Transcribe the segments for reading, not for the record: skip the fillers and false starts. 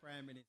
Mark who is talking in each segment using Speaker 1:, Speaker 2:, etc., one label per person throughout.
Speaker 1: Prime Minister.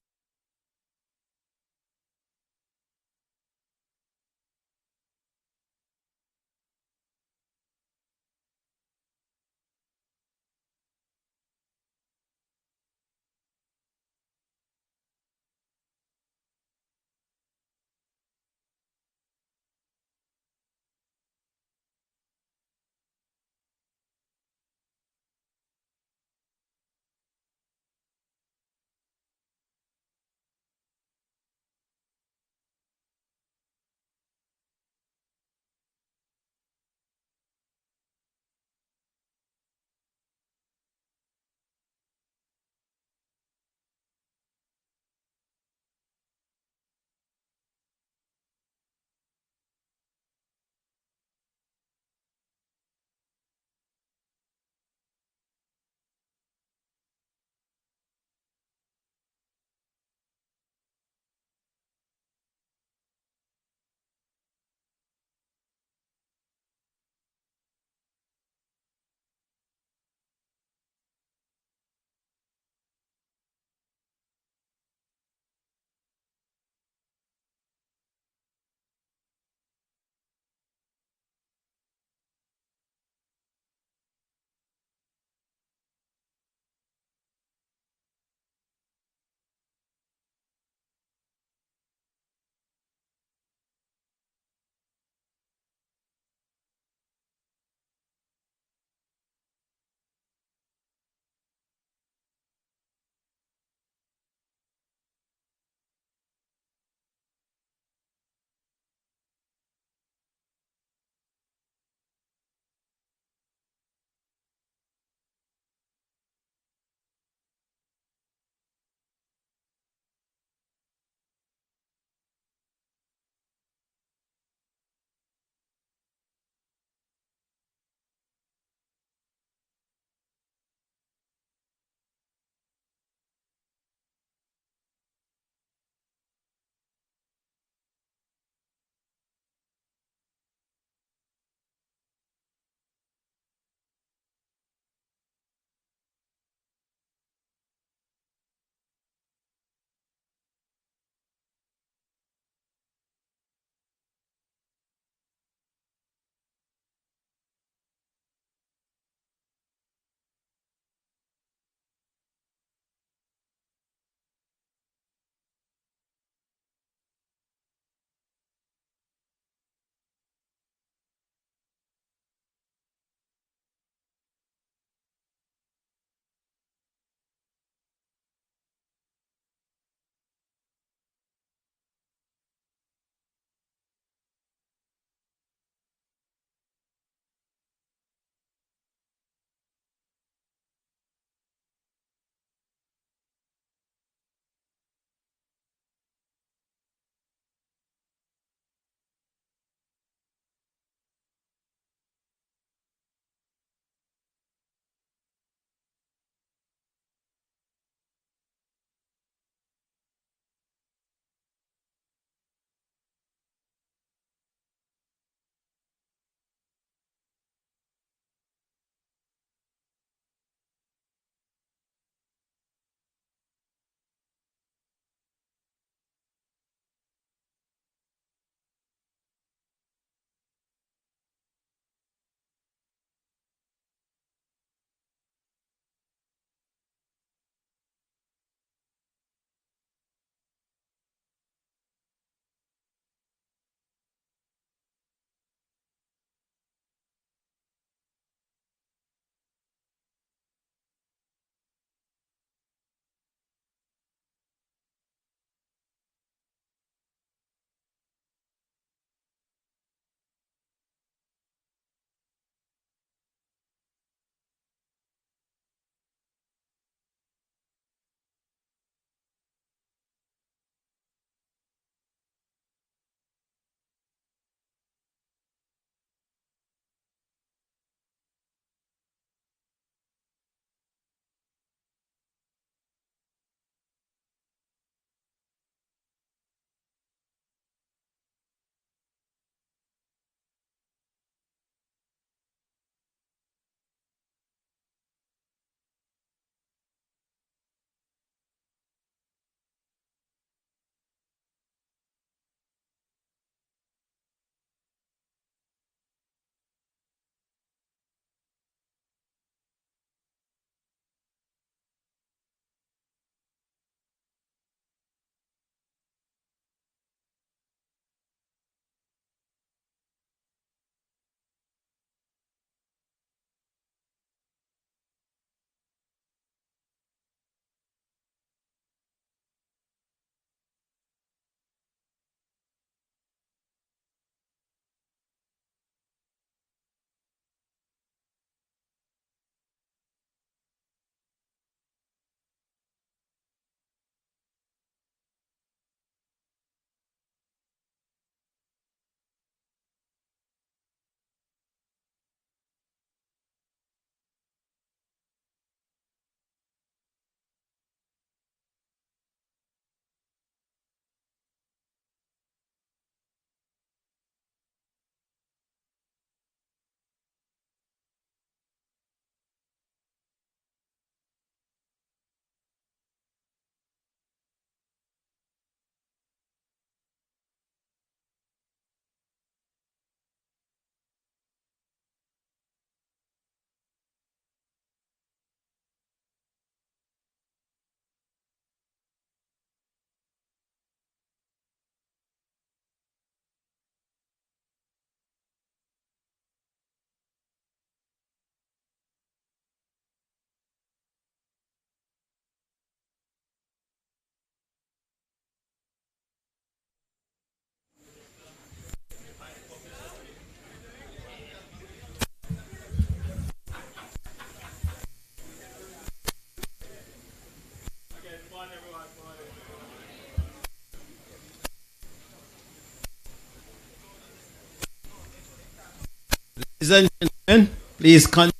Speaker 1: Ladies and gentlemen, please continue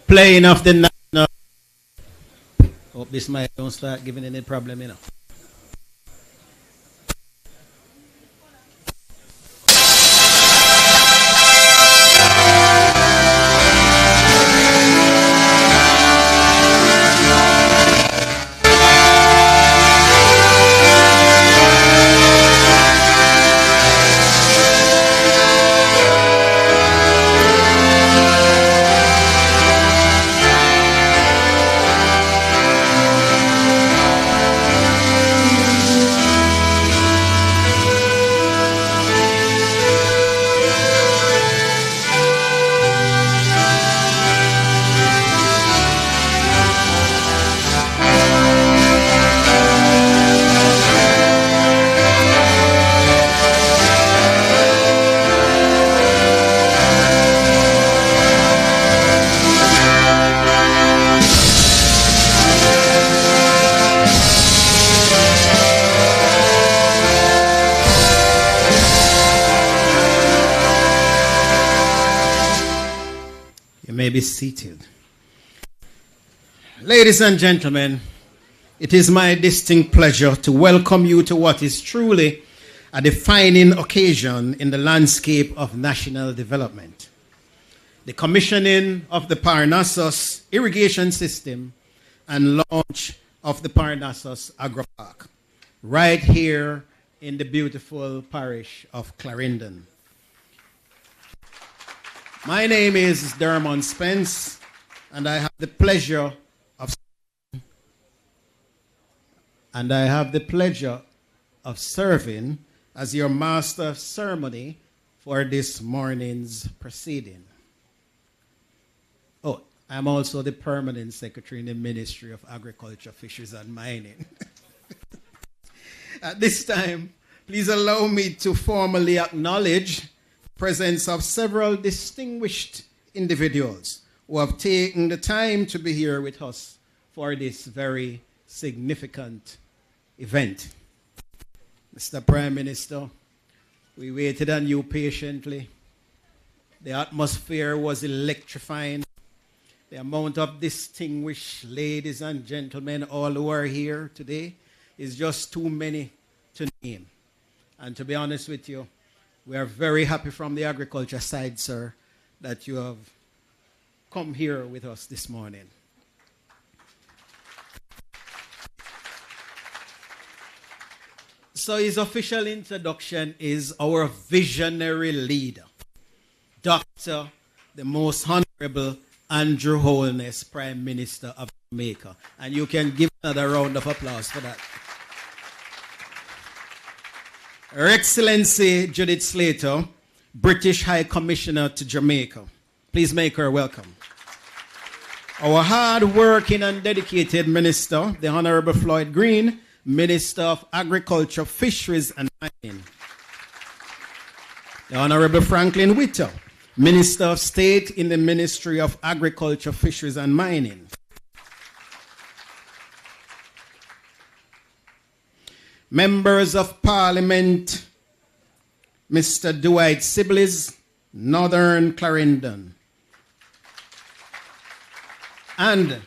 Speaker 1: playing of the national. Hope this mic don't start giving any problem, you know. Be seated. Ladies and gentlemen, it is my distinct pleasure to welcome you to what is truly a defining occasion in the landscape of national development. The commissioning of the Parnassus irrigation system and launch of the Parnassus Agro Park right here in the beautiful parish of Clarendon. My name is Dermot Spence, and I have the pleasure of serving as your master of ceremony for this morning's proceeding. Oh, I'm also the permanent secretary in the Ministry of Agriculture, Fisheries and Mining. At this time, please allow me to formally acknowledge presence of several distinguished individuals who have taken the time to be here with us for this very significant event. Mr. Prime Minister, we waited on you patiently. The atmosphere was electrifying. The amount of distinguished ladies and gentlemen, all who are here today, is just too many to name. And to be honest with you, we are very happy from the agriculture side, sir, that you have come here with us this morning. So his official introduction is our visionary leader, Dr. the Most Honorable Andrew Holness, Prime Minister of Jamaica. And you can give another round of applause for that. Her Excellency Judith Slater, British High Commissioner to Jamaica. Please make her welcome. Our hard-working and dedicated Minister, the Honorable Floyd Green, Minister of Agriculture, Fisheries and Mining. The Honorable Franklin Witter, Minister of State in the Ministry of Agriculture, Fisheries and Mining. Members of Parliament, Mr. Dwight Sibley's, Northern Clarendon. And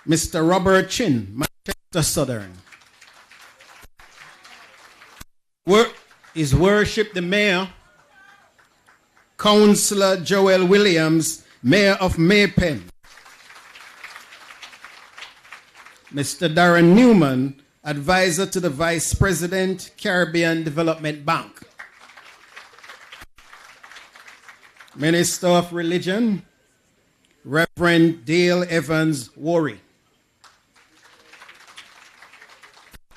Speaker 1: Mr. Robert Chin, Manchester Southern. His Worship the Mayor, Councillor Joel Williams, Mayor of Maypen. Mr. Darren Newman, Advisor to the Vice President, Caribbean Development Bank. Minister of Religion, Reverend Dale Evans Worry.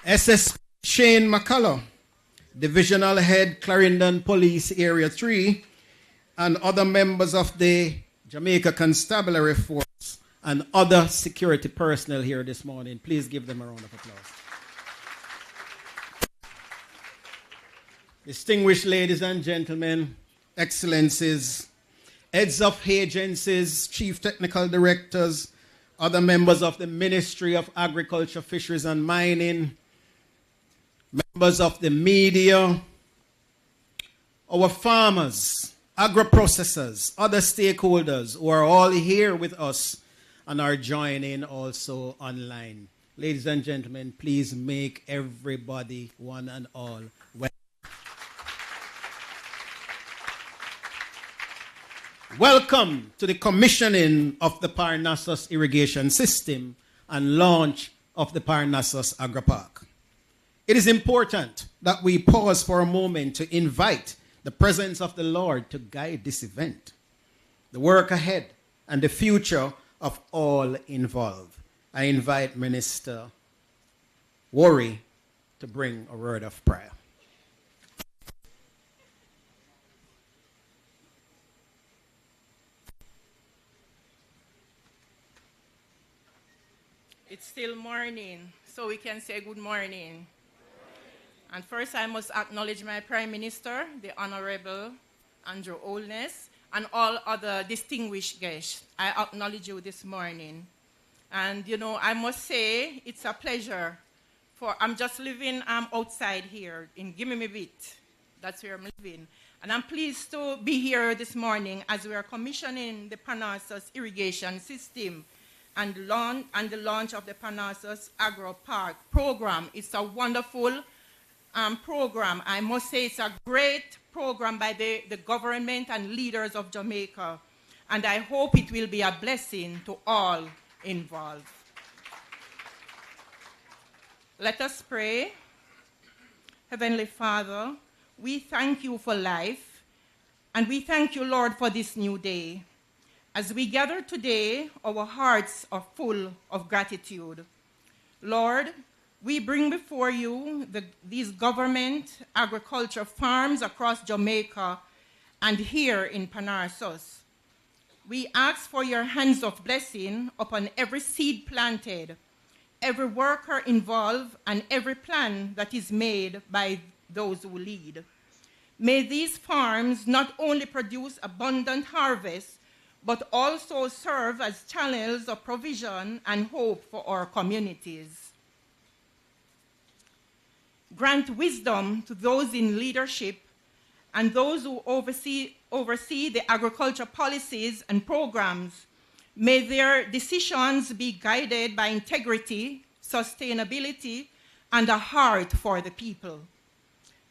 Speaker 1: SSP Shane McCullough, Divisional Head, Clarendon Police Area 3, and other members of the Jamaica Constabulary Force and other security personnel here this morning. Please give them a round of applause. Distinguished ladies and gentlemen, excellencies, heads of agencies, chief technical directors, other members of the Ministry of Agriculture, Fisheries and Mining, members of the media, our farmers, agro-processors, other stakeholders who are all here with us and are joining also online. Ladies and gentlemen, please make everybody, one and all, welcome. Welcome to the commissioning of the Parnassus irrigation system and launch of the Parnassus Agro Park. It is important that we pause for a moment to invite the presence of the Lord to guide this event, the work ahead, and the future of all involved. I invite Minister Worry to bring a word of prayer.
Speaker 2: It's still morning, so we can say good morning. And first, I must acknowledge my Prime Minister, the Honorable Andrew Holness, and all other distinguished guests. I acknowledge you this morning. And, you know, I must say it's a pleasure. I'm just living outside here in Gimme Me Bit. That's where I'm living. And I'm pleased to be here this morning as we are commissioning the Parnassus irrigation system and the launch of the Parnassus Agro Park program. It's a wonderful program. I must say it's a great program by the government and leaders of Jamaica. And I hope it will be a blessing to all involved. Let us pray. Heavenly Father, we thank you for life, and we thank you, Lord, for this new day. As we gather today, our hearts are full of gratitude. Lord, we bring before you these government agriculture farms across Jamaica and here in Parnassus. We ask for your hands of blessing upon every seed planted, every worker involved, and every plan that is made by those who lead. May these farms not only produce abundant harvest, but also serve as channels of provision and hope for our communities. Grant wisdom to those in leadership and those who oversee the agriculture policies and programs. May their decisions be guided by integrity, sustainability, and a heart for the people.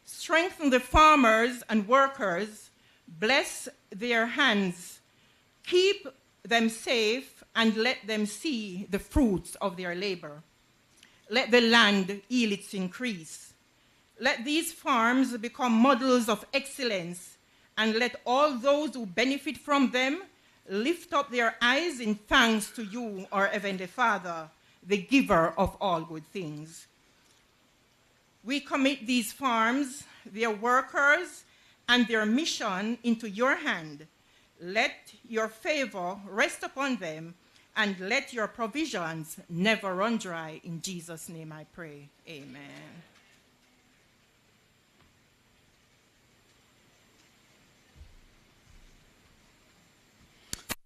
Speaker 2: Strengthen the farmers and workers, bless their hands, keep them safe, and let them see the fruits of their labor. Let the land yield its increase. Let these farms become models of excellence, and let all those who benefit from them lift up their eyes in thanks to you, our Heavenly Father, the giver of all good things. We commit these farms, their workers, and their mission into your hand. Let your favor rest upon them, and let your provisions never run dry. In Jesus' name I pray. Amen.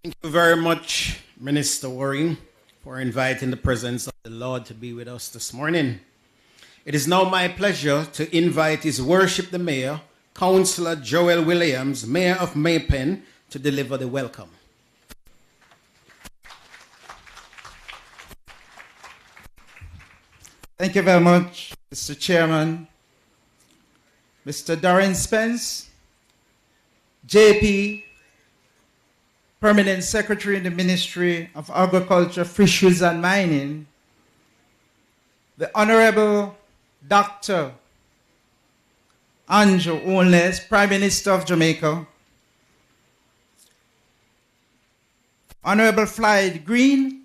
Speaker 1: Thank you very much, Minister Worry, for inviting the presence of the Lord to be with us this morning. It is now my pleasure to invite His Worship the Mayor, Councillor Joel Williams, Mayor of Maypen, to deliver the welcome.
Speaker 3: Thank you very much, Mr. Chairman, Mr. Darren Spence, JP, Permanent Secretary in the Ministry of Agriculture, Fisheries and Mining, the Honorable Dr. Andrew Holness, Prime Minister of Jamaica, Honorable Floyd Green,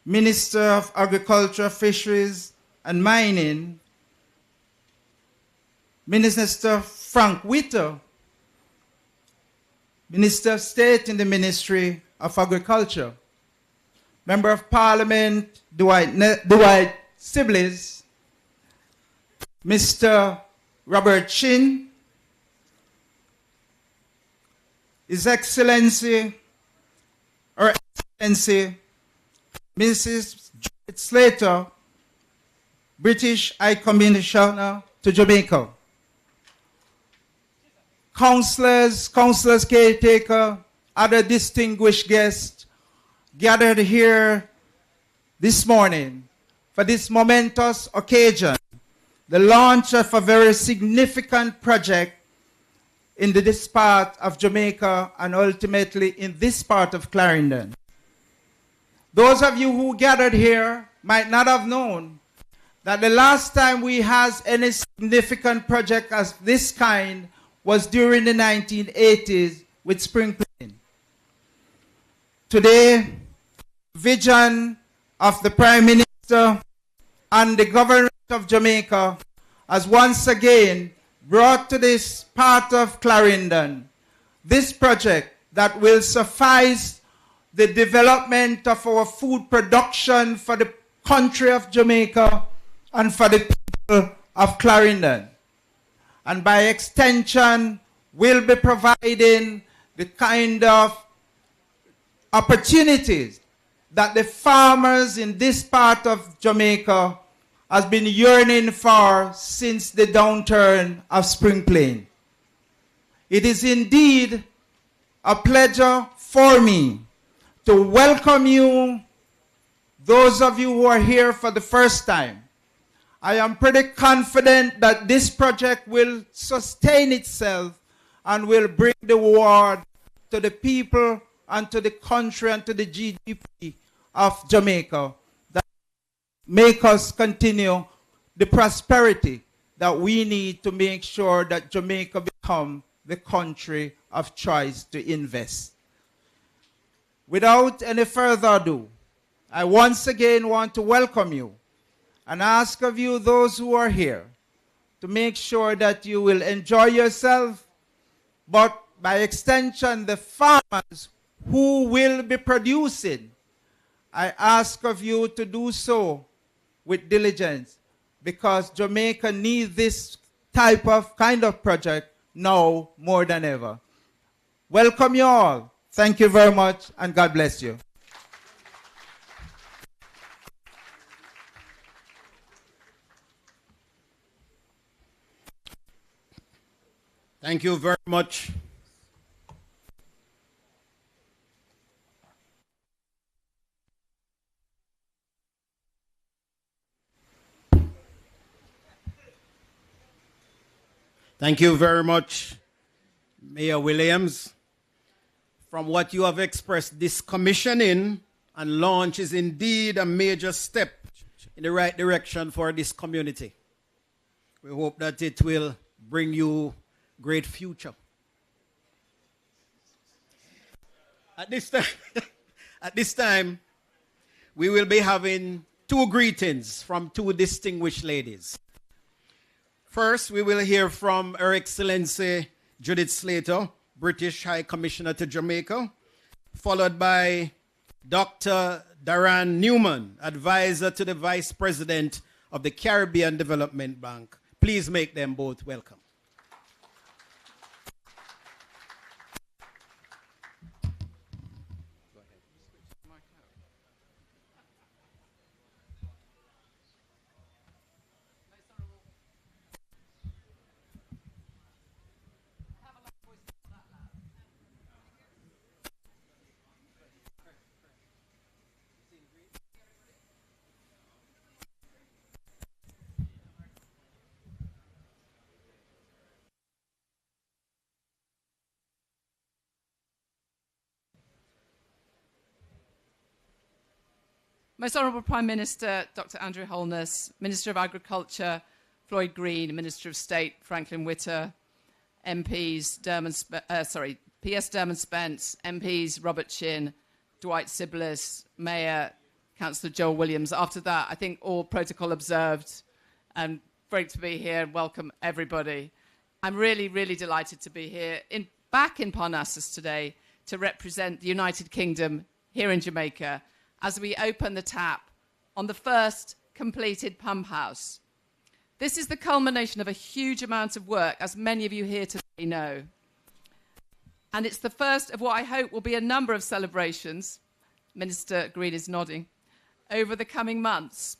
Speaker 3: Minister of Agriculture, Fisheries and Mining, Minister Frank Witter, Minister of State in the Ministry of Agriculture, Member of Parliament Dwight Sibley's, Mr. Robert Chin, His Excellency, Her Excellency, Mrs. Judith Slater, British High Commissioner to Jamaica, councillors, councillors caretaker, other distinguished guests gathered here this morning for this momentous occasion, the launch of a very significant project in this part of Jamaica and ultimately in this part of Clarendon. Those of you who gathered here might not have known that the last time we had any significant project of this kind was during the 1980s with Springplain. Today, vision of the Prime Minister and the government of Jamaica has once again brought to this part of Clarendon this project that will suffice the development of our food production for the country of Jamaica and for the people of Clarendon. And by extension, will be providing the kind of opportunities that the farmers in this part of Jamaica has been yearning for since the downturn of Springplain. It is indeed a pleasure for me to welcome you, those of you who are here for the first time. I am pretty confident that this project will sustain itself and will bring the reward to the people and to the country and to the GDP of Jamaica that make us continue the prosperity that we need to make sure that Jamaica become the country of choice to invest. Without any further ado, I once again want to welcome you and ask of you, those who are here, to make sure that you will enjoy yourself, but by extension, the farmers who will be producing, I ask of you to do so with diligence, because Jamaica needs this kind of project now more than ever. Welcome you all. Thank you very much, and God bless you.
Speaker 1: Thank you very much. Thank you very much, Mayor Williams. From what you have expressed, this commissioning and launch is indeed a major step in the right direction for this community. We hope that it will bring you great future. At this time, we will be having two greetings from two distinguished ladies. First, we will hear from Her Excellency Judith Slater, British High Commissioner to Jamaica, followed by Dr. Darren Newman, Advisor to the Vice President of the Caribbean Development Bank. Please make them both welcome.
Speaker 4: Most Honourable Prime Minister Dr. Andrew Holness, Minister of Agriculture Floyd Green, Minister of State Franklin Witter, MPs PS Dermot Spence, MPs Robert Chin, Dwight Siblis, Mayor Councillor Joel Williams. After that, I think all protocol observed, and great to be here. Welcome everybody. I'm really, really delighted to be here back in Parnassus today to represent the United Kingdom here in Jamaica as we open the tap on the first completed pump house. This is the culmination of a huge amount of work, as many of you here today know. And it's the first of what I hope will be a number of celebrations, Minister Green is nodding, over the coming months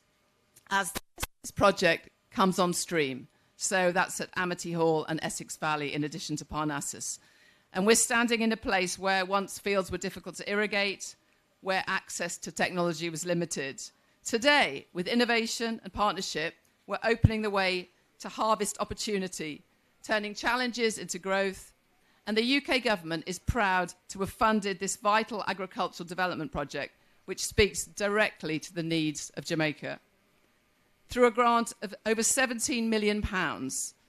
Speaker 4: as this project comes on stream. So that's at Amity Hall and Essex Valley, in addition to Parnassus. And we're standing in a place where once fields were difficult to irrigate, where access to technology was limited. Today, with innovation and partnership, we're opening the way to harvest opportunity, turning challenges into growth. And the UK government is proud to have funded this vital agricultural development project, which speaks directly to the needs of Jamaica. Through a grant of over £17 million,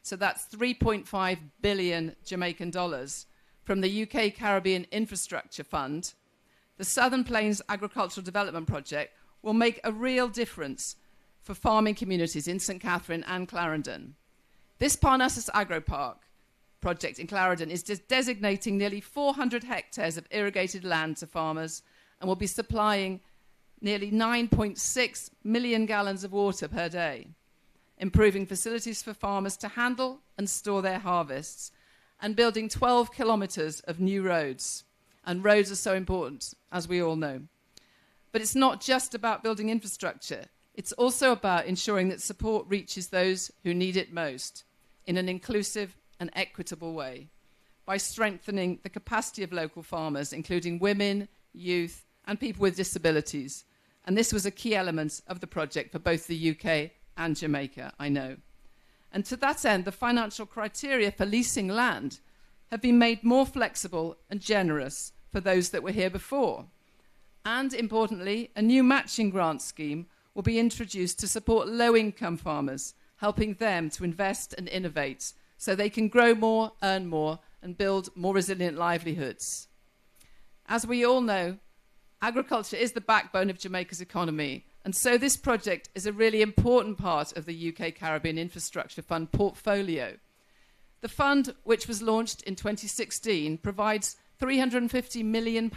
Speaker 4: so that's 3.5 billion Jamaican dollars, from the UK Caribbean Infrastructure Fund, the Southern Plains Agricultural Development Project will make a real difference for farming communities in St Catherine and Clarendon. This Parnassus Agro Park project in Clarendon is designating nearly 400 hectares of irrigated land to farmers and will be supplying nearly 9.6 million gallons of water per day, improving facilities for farmers to handle and store their harvests, and building 12 kilometres of new roads. And roads are so important, as we all know. But it's not just about building infrastructure. It's also about ensuring that support reaches those who need it most in an inclusive and equitable way, by strengthening the capacity of local farmers, including women, youth, and people with disabilities. And this was a key element of the project for both the UK and Jamaica, I know. And to that end, the financial criteria for leasing land have been made more flexible and generous for those that were here before. And importantly, a new matching grant scheme will be introduced to support low-income farmers, helping them to invest and innovate so they can grow more, earn more, and build more resilient livelihoods. As we all know, agriculture is the backbone of Jamaica's economy, and so this project is a really important part of the UK Caribbean Infrastructure Fund portfolio. The fund, which was launched in 2016, provides £350 million,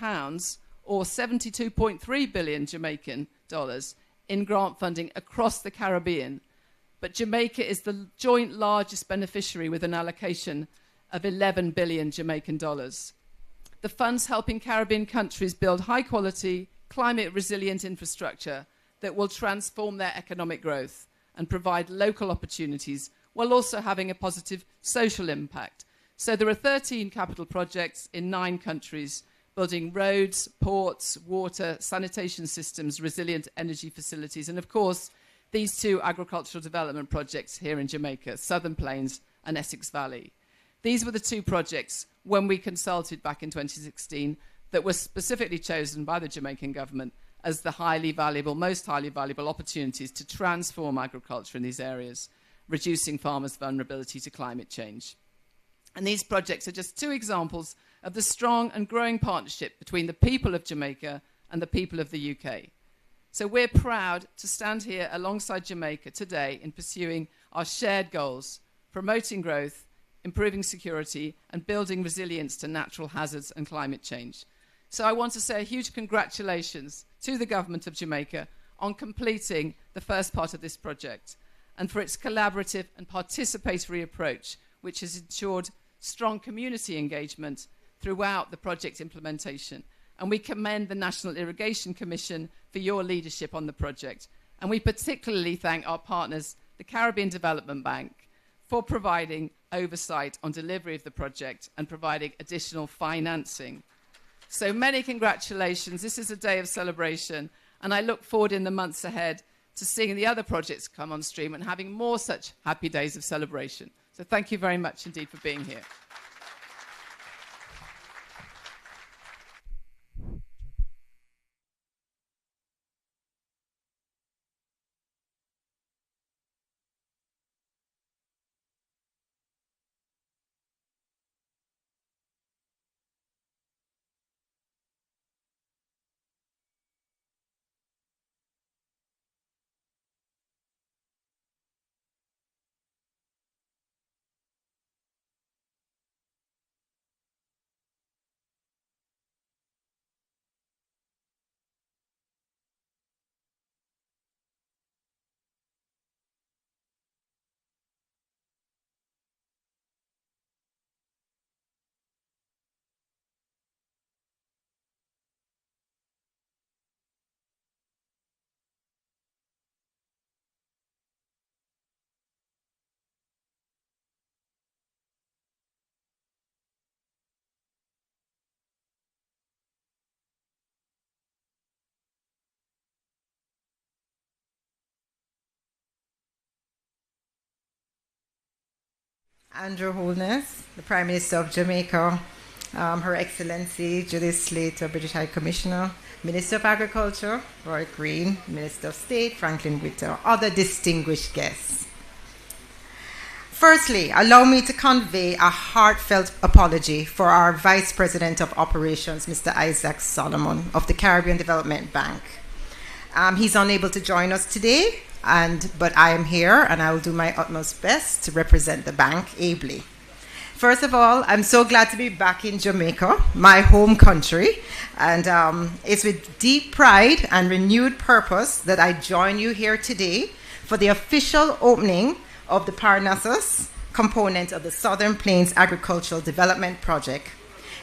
Speaker 4: or 72.3 billion Jamaican dollars, in grant funding across the Caribbean. But Jamaica is the joint largest beneficiary with an allocation of 11 billion Jamaican dollars. The fund's helping Caribbean countries build high-quality, climate-resilient infrastructure that will transform their economic growth and provide local opportunities while also having a positive social impact. So there are 13 capital projects in 9 countries, building roads, ports, water, sanitation systems, resilient energy facilities, and of course, these 2 agricultural development projects here in Jamaica, Southern Plains and Essex Valley. These were the 2 projects, when we consulted back in 2016, that were specifically chosen by the Jamaican government as the most highly valuable opportunities to transform agriculture in these areas, reducing farmers' vulnerability to climate change. And these projects are just 2 examples of the strong and growing partnership between the people of Jamaica and the people of the UK. So we're proud to stand here alongside Jamaica today in pursuing our shared goals, promoting growth, improving security, and building resilience to natural hazards and climate change. So I want to say a huge congratulations to the government of Jamaica on completing the first part of this project and for its collaborative and participatory approach, which has ensured strong community engagement throughout the project implementation. And we commend the National Irrigation Commission for your leadership on the project. And we particularly thank our partners, the Caribbean Development Bank, for providing oversight on delivery of the project and providing additional financing. So many congratulations. This is a day of celebration, and I look forward in the months ahead to seeing the other projects come on stream and having more such happy days of celebration. So thank you very much indeed for being here.
Speaker 5: Andrew Holness, the Prime Minister of Jamaica, Her Excellency Judith Slater, British High Commissioner, Minister of Agriculture, Roy Green, Minister of State, Franklin Witter, other distinguished guests. Firstly, allow me to convey a heartfelt apology for our Vice President of Operations, Mr. Isaac Solomon of the Caribbean Development Bank. He's unable to join us today, but I am here and I will do my utmost best to represent the bank ably. First of all, I'm so glad to be back in Jamaica, my home country, and it's with deep pride and renewed purpose that I join you here today for the official opening of the Parnassus component of the Southern Plains Agricultural Development Project.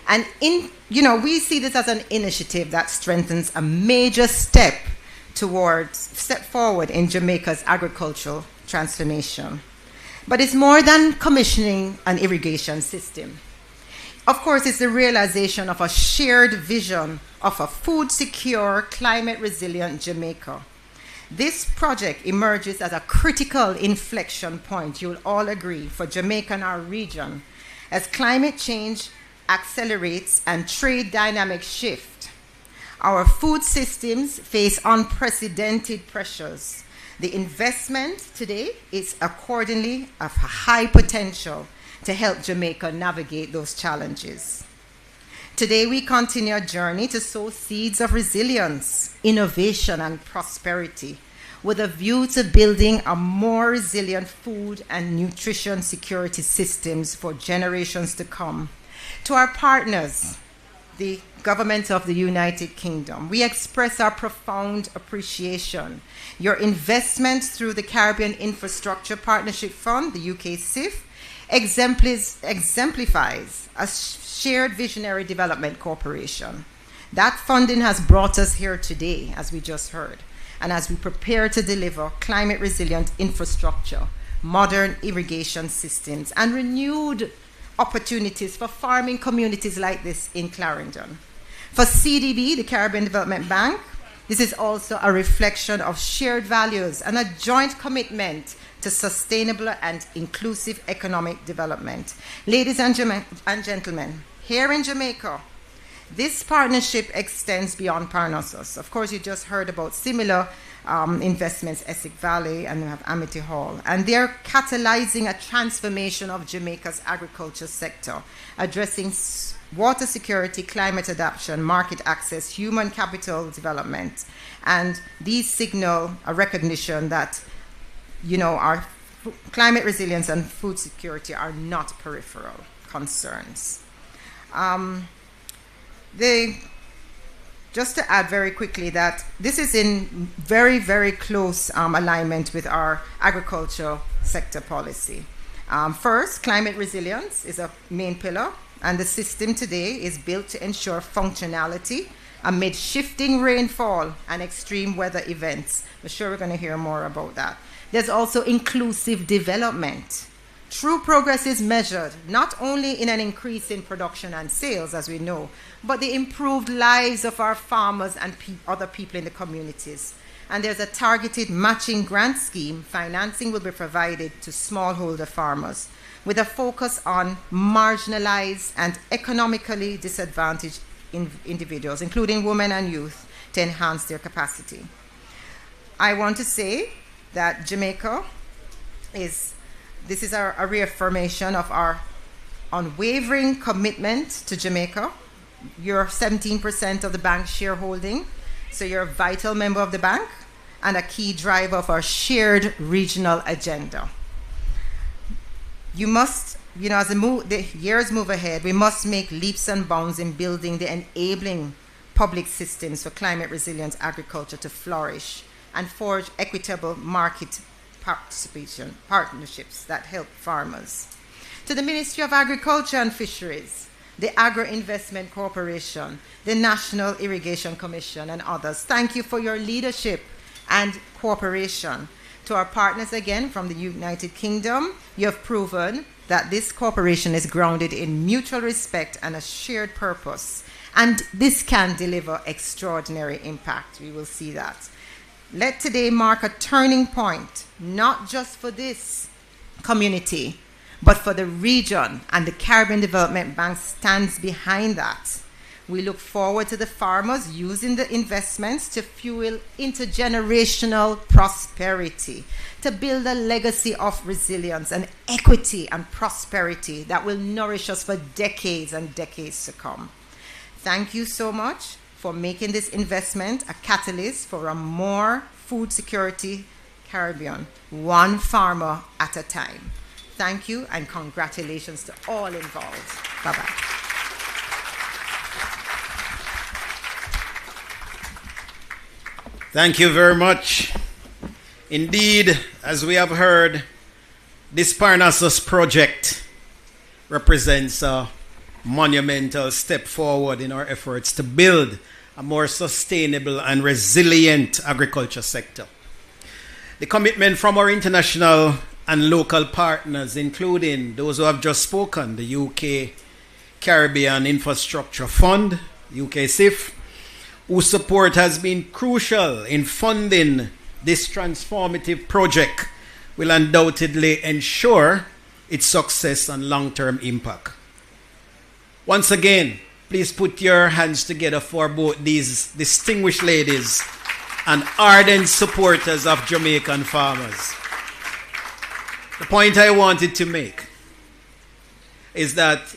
Speaker 5: And we see this as an initiative that strengthens a major step forward in Jamaica's agricultural transformation. But it's more than commissioning an irrigation system. Of course, it's the realization of a shared vision of a food-secure, climate-resilient Jamaica. This project emerges as a critical inflection point, you'll all agree, for Jamaica and our region, as climate change accelerates and trade dynamics shift. Our food systems face unprecedented pressures. The investment today is accordingly of high potential to help Jamaica navigate those challenges. Today, we continue a journey to sow seeds of resilience, innovation, and prosperity with a view to building a more resilient food and nutrition security systems for generations to come. To our partners, the Government of the United Kingdom, we express our profound appreciation. Your investment through the Caribbean Infrastructure Partnership Fund, the UK CIF, exemplifies a shared visionary development cooperation. That funding has brought us here today, as we just heard, and as we prepare to deliver climate resilient infrastructure, modern irrigation systems, and renewed opportunities for farming communities like this in Clarendon. For CDB, the Caribbean Development Bank, this is also a reflection of shared values and a joint commitment to sustainable and inclusive economic development. Ladies and gentlemen, here in Jamaica, this partnership extends beyond Parnassus. Of course, you just heard about similar investments, Essex Valley, and we have Amity Hall. And they're catalyzing a transformation of Jamaica's agriculture sector, addressing water security, climate adaptation, market access, human capital development. And these signal a recognition that, our climate resilience and food security are not peripheral concerns. Just to add very quickly that this is in very, very close alignment with our agriculture sector policy. First, climate resilience is a main pillar, and the system today is built to ensure functionality amid shifting rainfall and extreme weather events. I'm sure we're going to hear more about that. There's also inclusive development. True progress is measured not only in an increase in production and sales, as we know, but the improved lives of our farmers and other people in the communities. And there's a targeted matching grant scheme. Financing will be provided to smallholder farmers with a focus on marginalized and economically disadvantaged individuals, including women and youth, to enhance their capacity. I want to say that Jamaica this is a reaffirmation of our unwavering commitment to Jamaica. You're 17% of the bank's shareholding, so you're a vital member of the bank and a key driver of our shared regional agenda. You must, as the years move ahead, we must make leaps and bounds in building the enabling public systems for climate resilient agriculture to flourish and forge equitable market participation partnerships that help farmers. To the Ministry of Agriculture and Fisheries, the Agro Investment Corporation, the National Irrigation Commission, and others, thank you for your leadership and cooperation. To our partners again from the United Kingdom, you have proven that this cooperation is grounded in mutual respect and a shared purpose, and this can deliver extraordinary impact. We will see that. Let today mark a turning point, not just for this community, but for the region, and the Caribbean Development Bank stands behind that. We look forward to the farmers using the investments to fuel intergenerational prosperity, to build a legacy of resilience and equity and prosperity that will nourish us for decades and decades to come. Thank you so much for making this investment a catalyst for a more food security Caribbean, one farmer at a time. Thank you and congratulations to all involved. Bye-bye.
Speaker 1: Thank you very much. Indeed, as we have heard, this Parnassus project represents a monumental step forward in our efforts to build a more sustainable and resilient agriculture sector. The commitment from our international and local partners, including those who have just spoken, the UK Caribbean Infrastructure Fund, UK CIF, whose support has been crucial in funding this transformative project, will undoubtedly ensure its success and long-term impact. Once again, please put your hands together for both these distinguished ladies and ardent supporters of Jamaican farmers. The point I wanted to make is that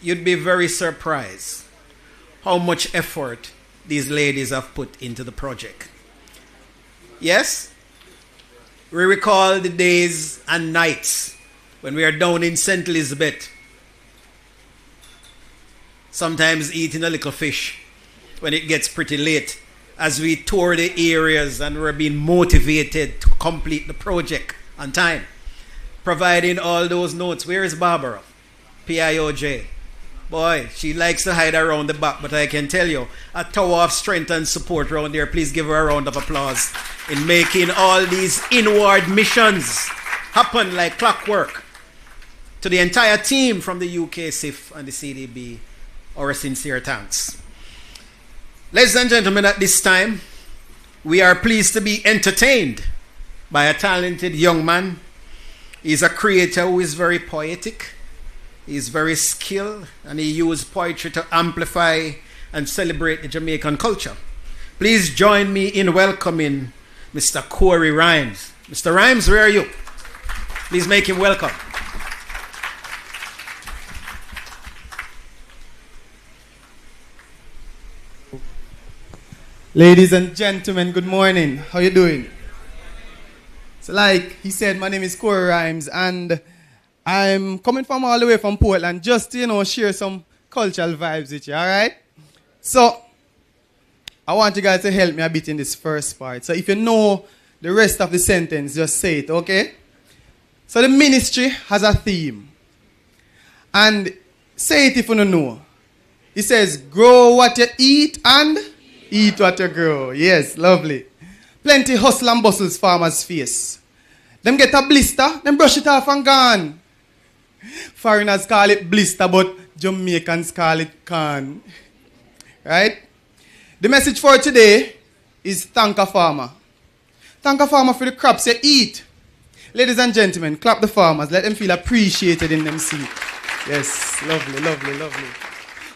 Speaker 1: you'd be very surprised how much effort these ladies have put into the project. Yes, we recall the days and nights when we are down in St. Elizabeth, sometimes eating a little fish when it gets pretty late, as we tour the areas and we're being motivated to complete the project on time, providing all those notes. Where is Barbara? PIOJ. Boy, she likes to hide around the back, but I can tell you, a tower of strength and support around there. Please give her a round of applause in making all these inward missions happen like clockwork. To the entire team from the UK CIF and the CDB, our sincere thanks. Ladies and gentlemen, at this time, we are pleased to be entertained by a talented young man. He's a creator who is very poetic. He's very skilled, and he used poetry to amplify and celebrate the Jamaican culture. Please join me in welcoming Mr. Corey Rhymes. Mr. Rhymes, where are you? Please make him welcome.
Speaker 6: Ladies and gentlemen, good morning. How you doing? So like he said, my name is Corey Rhymes, and I'm coming from all the way from Portland just to, share some cultural vibes with you, all right? So I want you guys to help me a bit in this first part. So if you know the rest of the sentence, just say it, okay? So the ministry has a theme. And say it if you don't know. It says, grow what you eat and eat what you grow. Yes, lovely. Plenty hustle and bustles farmers face. Them get a blister, then brush it off and gone. Foreigners call it blister, but Jamaicans call it can. Right? The message for today is thank a farmer. Thank a farmer for the crops you eat. Ladies and gentlemen, clap the farmers. Let them feel appreciated in them seat. Yes, lovely, lovely, lovely.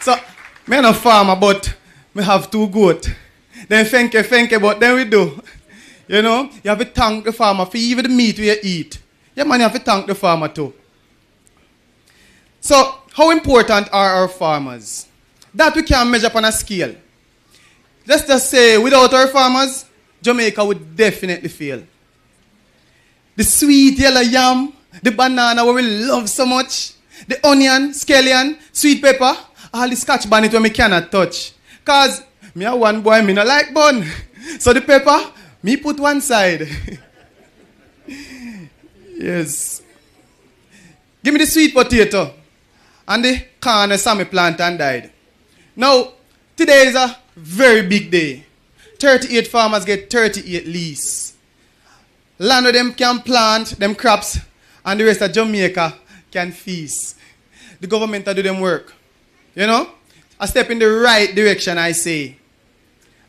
Speaker 6: So, I'm not a farmer, but we have 2 goats. Then fenke, but then we do. You have to thank the farmer for even the meat we eat. Yeah, man, you have to thank the farmer too. So, how important are our farmers? That we can measure on a scale. Let's just say, without our farmers, Jamaica would definitely fail. The sweet yellow yam, the banana we love so much, the onion, scallion, sweet pepper, all the scotch bonnet we cannot touch. Because me a one boy, me no like bun. So the pepper, me put one side. Yes. Give me the sweet potato. And the corn Sammy plant and died. Now, today is a very big day. 38 farmers get 38 lease. Land of them can plant them crops, and the rest of Jamaica can feast. The government do them work. A step in the right direction, I say.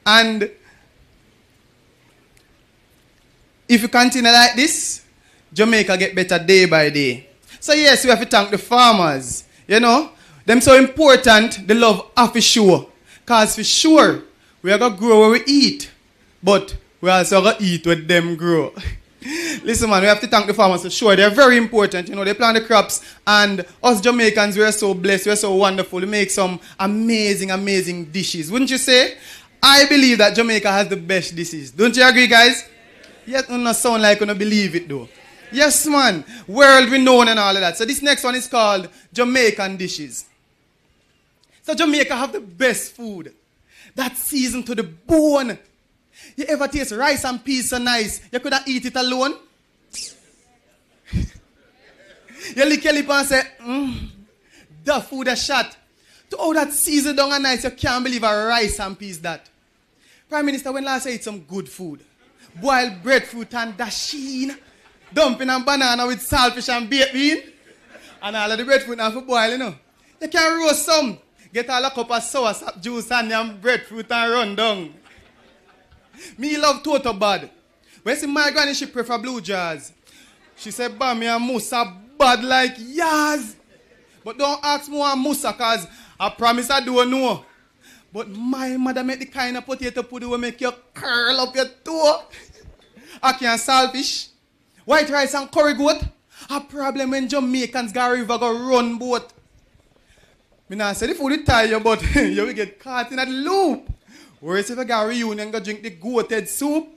Speaker 6: And if you continue like this, Jamaica get better day by day. So yes, we have to thank the farmers. You know, them so important, the love of the show. Because for sure, we are going to grow where we eat. But we also going to eat what them grow. Listen, man, we have to thank the farmers for sure. They're very important. You know, they plant the crops. And us Jamaicans, we are so blessed. We are so wonderful. We make some amazing, amazing dishes. Wouldn't you say? I believe that Jamaica has the best dishes. Don't you agree, guys? Yes, it not sound like you don't believe it, though. Yes, man. World renowned and all of that. So this next one is called Jamaican dishes. So Jamaica have the best food. That's seasoned to the bone. You ever taste rice and peas so nice, you could have eat it alone? You lick your lip and say, the food a shot. To all that seasoned down and nice, you can't believe a rice and peas that. Prime Minister, when last I ate some good food? Boiled breadfruit and dasheen. Dumpling and banana with saltfish and baked bean. And all of the breadfruit now for boil, you know. You can roast some. Get all a cup of sour sap juice and yam breadfruit and run down. Me love total bad. When see my granny, she prefer blue jars. She said, Bammy and Musa bad like yas. But don't ask me what Musa, cause I promise I don't know. But my mother make the kind of potato pudding will make you curl up your toe. Aki and saltfish. White rice and curry goat. A problem when Jamaicans go river go run boat. Me not say the food will tie you, but you will get caught in that loop. Whereas if you go reunion, go drink the goated soup.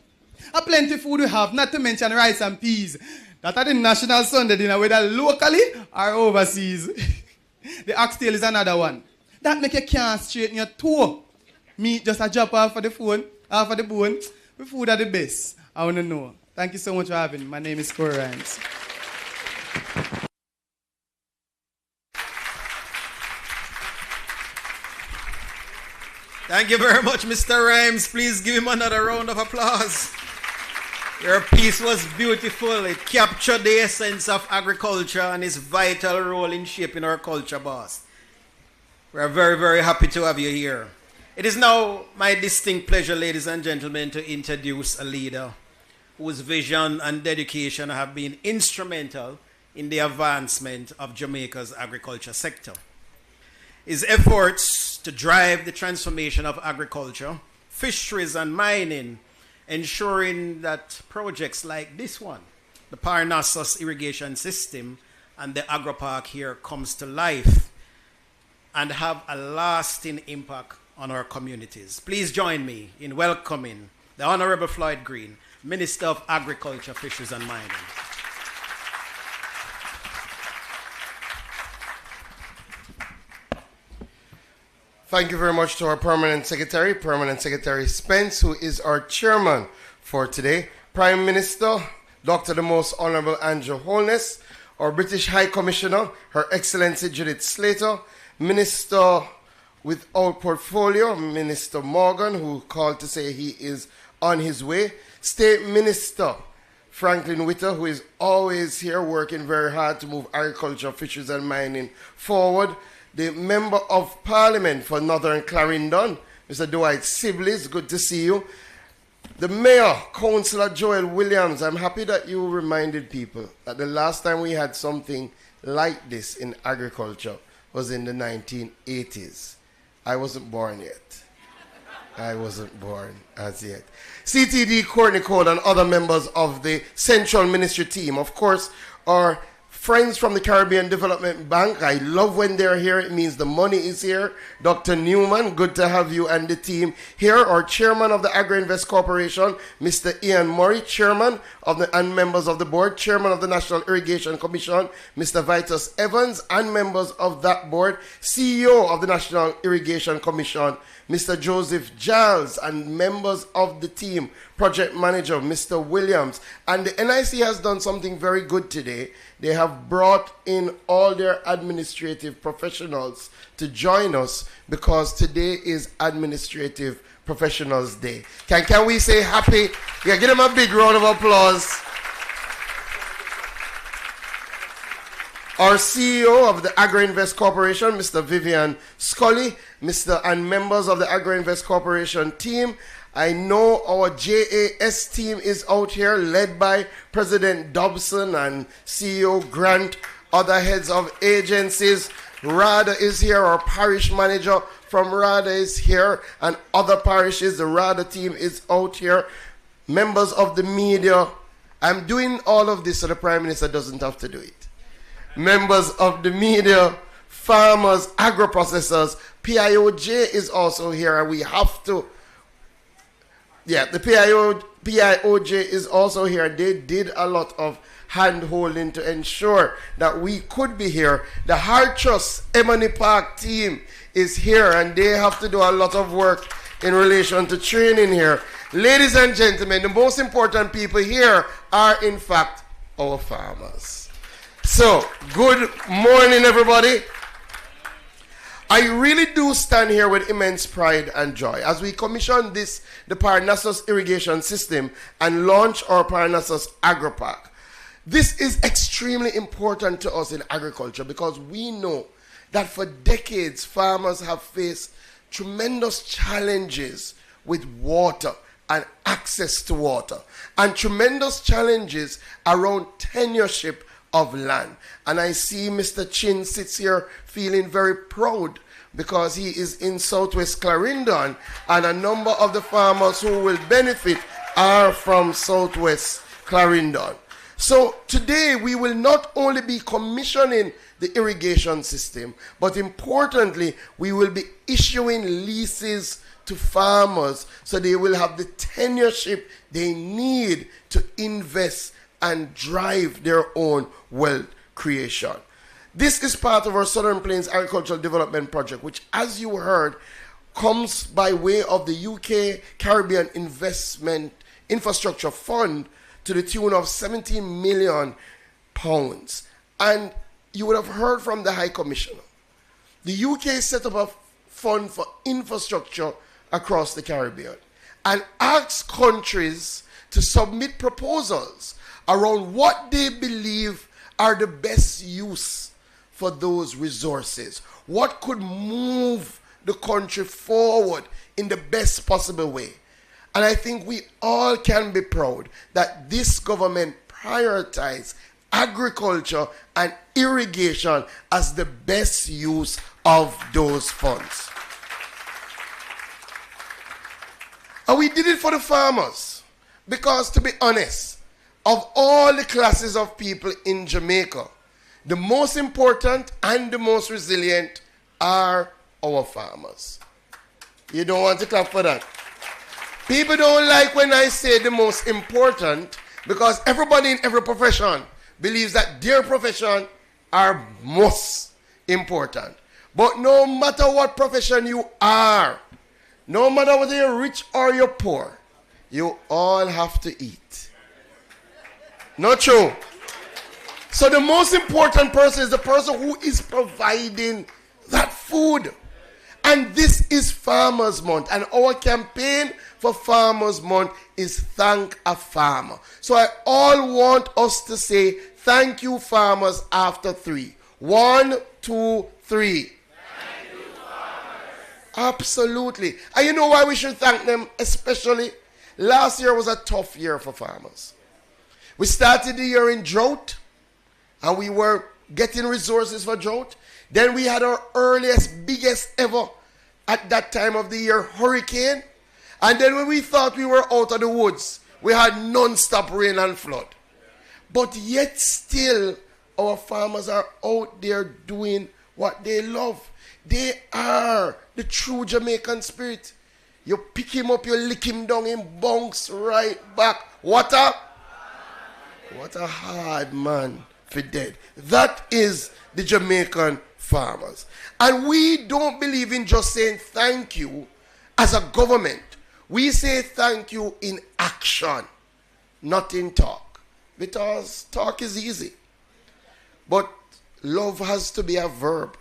Speaker 6: A plenty food we have, not to mention rice and peas. That are the national Sunday dinner, whether locally or overseas. The oxtail is another one. That make you can't straighten your toe. Me just a drop off of the phone, off of the bone. The food are the best. I want to know. Thank you so much for having me. My name is Corey Rhymes.
Speaker 1: Thank you very much, Mr. Rhymes. Please give him another round of applause. Your piece was beautiful. It captured the essence of agriculture and its vital role in shaping our culture, boss. We are very, very happy to have you here. It is now my distinct pleasure, ladies and gentlemen, to introduce a leader whose vision and dedication have been instrumental in the advancement of Jamaica's agriculture sector. His efforts to drive the transformation of agriculture, fisheries and mining, ensuring that projects like this one, the Parnassus irrigation system and the Agro Park here comes to life and have a lasting impact on our communities. Please join me in welcoming the Honorable Floyd Green, Minister of Agriculture, Fisheries and Mining.
Speaker 7: Thank you very much to our Permanent Secretary Spence, who is our chairman for today. Prime Minister, Dr. the Most Honorable Andrew Holness, our British High Commissioner, Her Excellency Judith Slater, Minister without portfolio, Minister Morgan, who called to say he is on his way, State Minister Franklin Witter, who is always here working very hard to move agriculture, fisheries and mining forward, the Member of Parliament for Northern Clarendon, Mr. Dwight Sibley's, good to see you. The Mayor, Councillor Joel Williams, I'm happy that you reminded people that the last time we had something like this in agriculture was in the 1980s. I wasn't born yet. I wasn't born as yet. CTD, Courtney Code, and other members of the Central Ministry team, of course, are friends from the Caribbean Development Bank. I love when they're here. It means the money is here. Dr. Newman, good to have you and the team here. Our chairman of the Agro Invest Corporation, Mr. Ian Murray, chairman of the and members of the board, chairman of the National Irrigation Commission, Mr. Vitus Evans, and members of that board, CEO of the National Irrigation Commission, Mr. Joseph Giles, and members of the team, project manager, Mr. Williams. And the NIC has done something very good today. They have brought in all their administrative professionals to join us because today is Administrative Professionals Day. Can we say happy? Yeah, give them a big round of applause. Our CEO of the Agro Invest Corporation, Mr. Vivian Scully, and members of the Agro Invest Corporation team. I know our JAS team is out here, led by President Dobson and CEO Grant other heads of agencies. RADA is here, our parish manager from RADA is here, and other parishes, the RADA team is out here. Members of the media. I'm doing all of this so the Prime Minister doesn't have to do it. Members of the media, farmers, agro-processors, PIOJ is also here, and we have to, the PIOJ is also here. They did a lot of hand-holding to ensure that we could be here. The Hard Trust Emily Park team is here, and they have to do a lot of work in relation to training here. Ladies and gentlemen, the most important people here are, in fact, our farmers. So, good morning, everybody. I really do stand here with immense pride and joy as we commission the Parnassus irrigation system and launch our Parnassus Agro Park. This is extremely important to us in agriculture because we know that for decades farmers have faced tremendous challenges with water and access to water, and tremendous challenges around tenureship of land. And I see Mr. Chin sits here feeling very proud because he is in Southwest Clarendon, and a number of the farmers who will benefit are from Southwest Clarendon. So today we will not only be commissioning the irrigation system, but importantly, we will be issuing leases to farmers so they will have the tenureship they need to invest and drive their own wealth creation. This is part of our Southern Plains Agricultural Development Project, which, as you heard, comes by way of the UK Caribbean Investment Infrastructure Fund to the tune of £17 million. And you would have heard from the High Commissioner. The UK set up a fund for infrastructure across the Caribbean and asked countries to submit proposals around what they believe are the best use for those resources. What could move the country forward in the best possible way? And I think we all can be proud that this government prioritized agriculture and irrigation as the best use of those funds. And we did it for the farmers because, to be honest, of all the classes of people in Jamaica, the most important and the most resilient are our farmers. You don't want to clap for that. People don't like when I say the most important because everybody in every profession believes that their profession are most important. But no matter what profession you are, no matter whether you're rich or you're poor, you all have to eat. Not true? So the most important person is the person who is providing that food. And this is Farmers Month. And our campaign for Farmers Month is Thank a Farmer. So I all want us to say thank you, farmers, after 3. 1, 2, 3.
Speaker 8: Thank you, farmers.
Speaker 7: Absolutely. And you know why we should thank them especially? Last year was a tough year for farmers. We started the year in drought, and we were getting resources for drought. Then we had our earliest, biggest ever at that time of the year hurricane. And then when we thought we were out of the woods, we had non-stop rain and flood. But yet still, our farmers are out there doing what they love. They are the true Jamaican spirit. You pick him up, you lick him down, him bounce right back. What a hard man for dead. That is the Jamaican farmers. And we don't believe in just saying thank you as a government. We say thank you in action, not in talk. Because talk is easy. But love has to be a verb.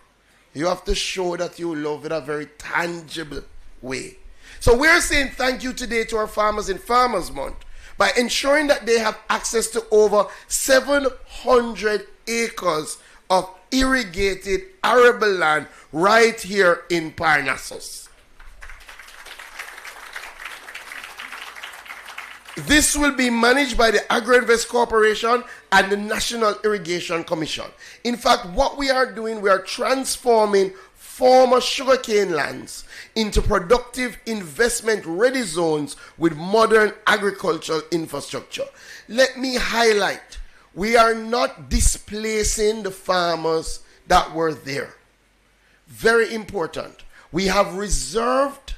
Speaker 7: You have to show that you love in a very tangible way. So we're saying thank you today to our farmers in Farmers Month by ensuring that they have access to over 700 acres of irrigated arable land right here in Parnassus. This will be managed by the Agro Invest Corporation and the National Irrigation Commission. In fact, what we are doing, we are transforming former sugarcane lands into productive investment-ready zones with modern agricultural infrastructure. Let me highlight, we are not displacing the farmers that were there. Very important. We have reserved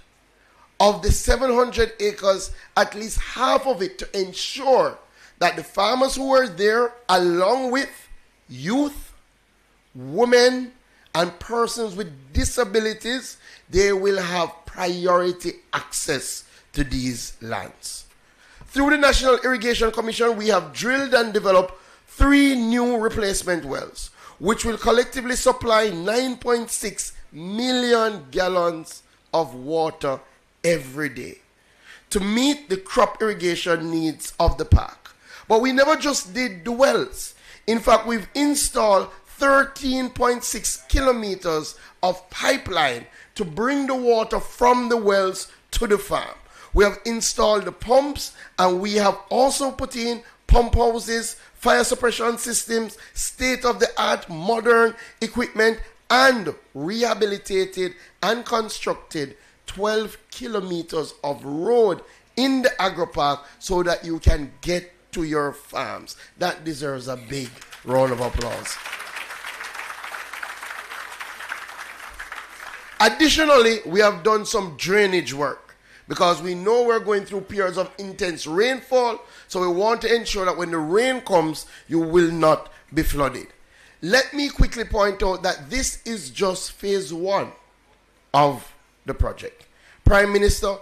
Speaker 7: of the 700 acres, at least half of it, to ensure that the farmers who were there, along with youth, women, and persons with disabilities, they will have priority access to these lands. Through the National Irrigation Commission, we have drilled and developed 3 new replacement wells, which will collectively supply 9.6 million gallons of water every day to meet the crop irrigation needs of the park. But we never just did the wells. In fact, we've installed 13.6 kilometers of pipeline to bring the water from the wells to the farm. We have installed the pumps, and we have also put in pump houses, fire suppression systems, state-of-the-art modern equipment, and rehabilitated and constructed 12 kilometers of road in the agro park so that you can get to your farms. That deserves a big round of applause. Additionally, we have done some drainage work because we know we're going through periods of intense rainfall, so we want to ensure that when the rain comes, you will not be flooded. Let me quickly point out that this is just phase 1 of the project. Prime Minister,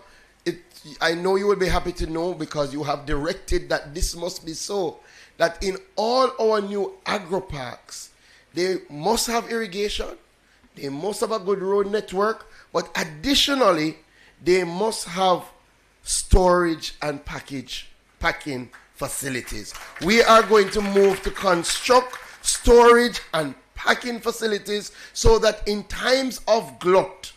Speaker 7: I know you will be happy to know, because you have directed that this must be so, that in all our new agro parks, they must have irrigation, they must have a good road network, but additionally, they must have storage and packing facilities. We are going to move to construct storage and packing facilities so that in times of glut,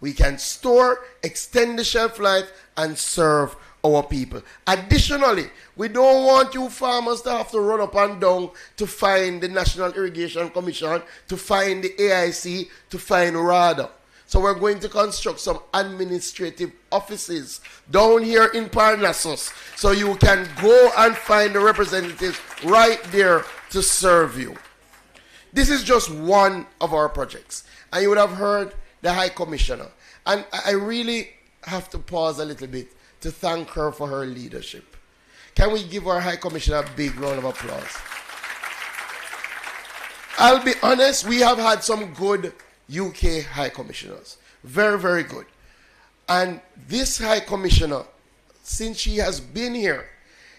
Speaker 7: we can store, extend the shelf life, and serve our people. Additionally, we don't want you farmers to have to run up and down to find the National Irrigation Commission, to find the AIC, to find RADA. So we're going to construct some administrative offices down here in Parnassus, so you can go and find the representatives right there to serve you. This is just one of our projects. And you would have heard the High Commissioner. And I really have to pause a little bit to thank her for her leadership. Can we give our High Commissioner a big round of applause? I'll be honest, we have had some good UK High Commissioners. Very, very good. And this High Commissioner, since she has been here,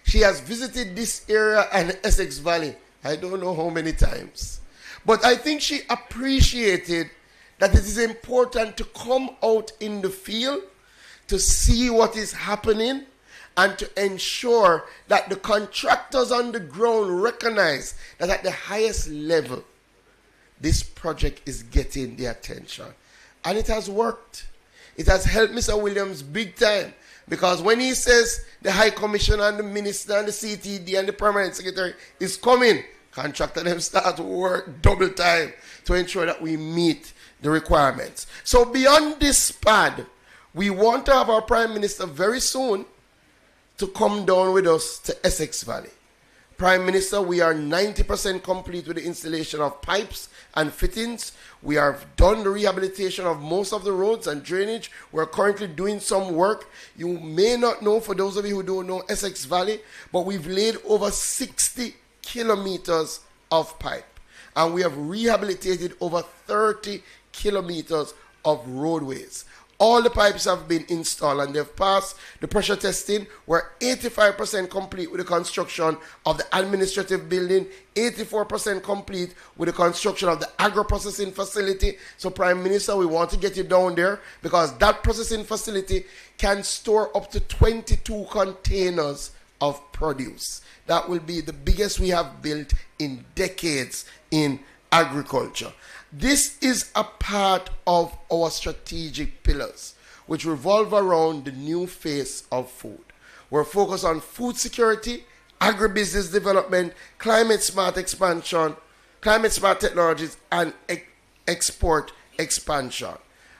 Speaker 7: she has visited this area and Essex Valley, I don't know how many times. But I think she appreciated that it is important to come out in the field to see what is happening and to ensure that the contractors on the ground recognize that at the highest level, this project is getting the attention. And it has worked. It has helped Mr. Williams big time, because when he says the High Commissioner and the Minister and the CTD and the Permanent Secretary is coming, contractor them start to work double time to ensure that we meet the requirements. So beyond this pad, we want to have our Prime Minister very soon to come down with us to Essex Valley. Prime Minister, we are 90% complete with the installation of pipes and fittings. We have done the rehabilitation of most of the roads and drainage. We're currently doing some work. You may not know, for those of you who don't know Essex Valley, but we've laid over 60 kilometers of pipe. And we have rehabilitated over 30 kilometers of roadways. All the pipes have been installed and they've passed the pressure testing. We're 85% complete with the construction of the administrative building, 84% complete with the construction of the agro-processing facility. So Prime Minister, we want to get you down there, because that processing facility can store up to 22 containers of produce. That will be the biggest we have built in decades in agriculture. This is a part of our strategic pillars, which revolve around the new face of food. We're focused on food security, agribusiness development, climate smart expansion, climate smart technologies, and export expansion.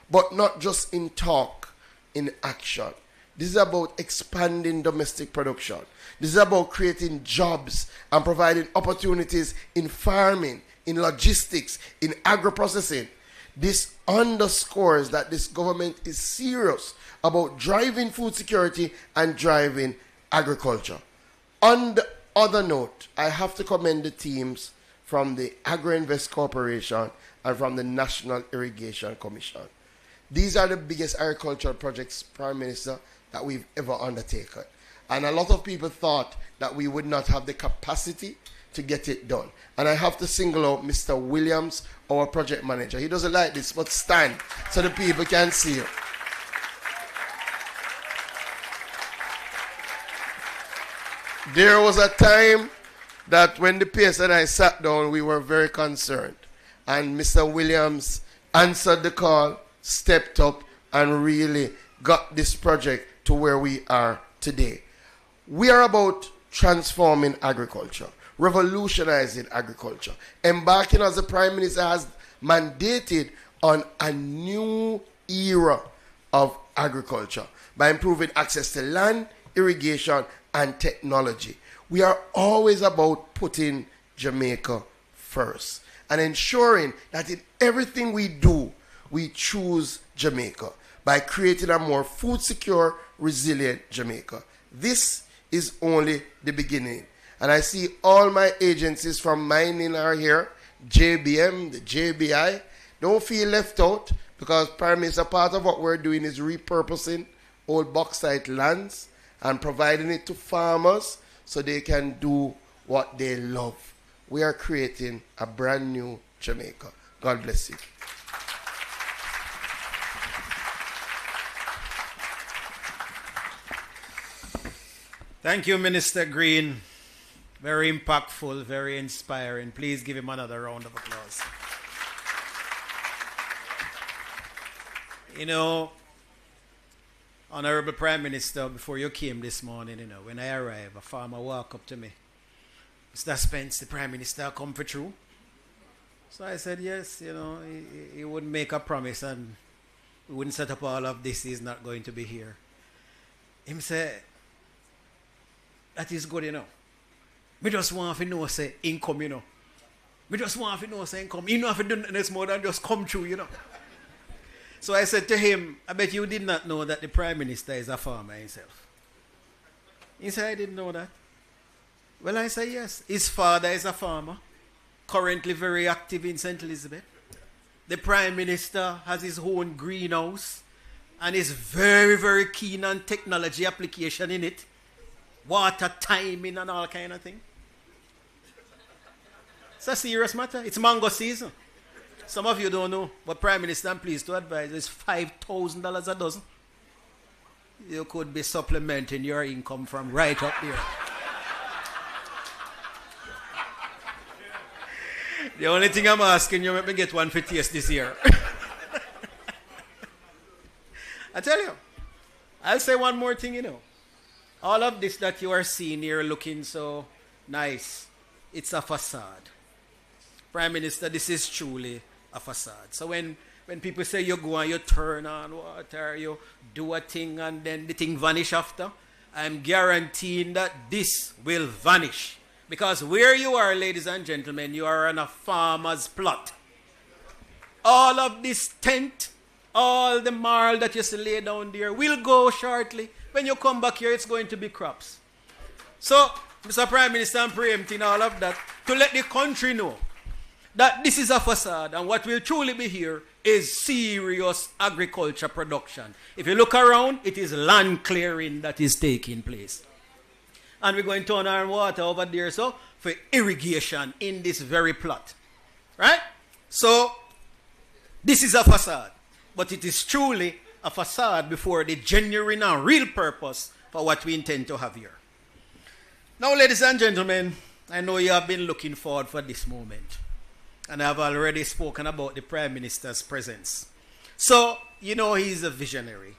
Speaker 7: But not just in talk, in action. This is about expanding domestic production. This is about creating jobs and providing opportunities in farming, in logistics, in agro-processing. This underscores that this government is serious about driving food security and driving agriculture. On the other note, I have to commend the teams from the Agro Invest Corporation and from the National Irrigation Commission. These are the biggest agricultural projects, Prime Minister, that we've ever undertaken. And a lot of people thought that we would not have the capacity to get it done. And I have to single out Mr. Williams, our project manager. He doesn't like this, but stand so the people can see you. There was a time that when the PS and I sat down, we were very concerned. And Mr. Williams answered the call, stepped up, and really got this project to where we are today. We are about transforming agriculture, revolutionizing agriculture, embarking, as the Prime Minister has mandated, on a new era of agriculture by improving access to land, irrigation, and technology. We are always about putting Jamaica first and ensuring that in everything we do, we choose Jamaica by creating a more food secure, resilient Jamaica. This is only the beginning. And I see all my agencies from mining are here, JBM, the JBI. Don't feel left out, because Prime Minister, part of what we're doing is repurposing old bauxite lands and providing it to farmers so they can do what they love. We are creating a brand new Jamaica. God bless you.
Speaker 1: Thank you, Minister Green. Very impactful, very inspiring. Please give him another round of applause. You know, Honorable Prime Minister, before you came this morning, when I arrived, a farmer walked up to me. Mr. Spence, the Prime Minister come for true? So I said, yes, he wouldn't make a promise and we wouldn't set up all of this. He's not going to be here. Him said, that is good, We just want to know, say, income, We just want to know, say, income. You know, if you do nothing more than just come true, So I said to him, I bet you did not know that the Prime Minister is a farmer himself. He said, I didn't know that. Well, I said, yes. His father is a farmer, currently very active in St. Elizabeth. The Prime Minister has his own greenhouse and is very, very keen on technology application in it. Water timing and all kind of thing. It's a serious matter. It's mango season. Some of you don't know, but Prime Minister, I'm pleased to advise, it's $5,000 a dozen. You could be supplementing your income from right up there. The only thing I'm asking you, let me get one for taste this year. I tell you, I'll say one more thing, All of this that you are seeing here looking so nice, it's a facade. Prime Minister, this is truly a facade. So when people say you go and you turn on water, you do a thing and then the thing vanish after, I'm guaranteeing that this will vanish. Because where you are, ladies and gentlemen, you are on a farmer's plot. All of this tent, all the marl that you see lay down there will go shortly. When you come back here, it's going to be crops. So, Mr. Prime Minister, I'm preempting all of that to let the country know that this is a facade, and what will truly be here is serious agriculture production. If you look around, it is land clearing that is taking place. And we're going to turn our water over there so for irrigation in this very plot. Right? So, this is a facade, but it is truly a facade before the genuine and real purpose for what we intend to have here. Now, ladies and gentlemen, I know you have been looking forward for this moment. And I've already spoken about the Prime Minister's presence. So, he's a visionary.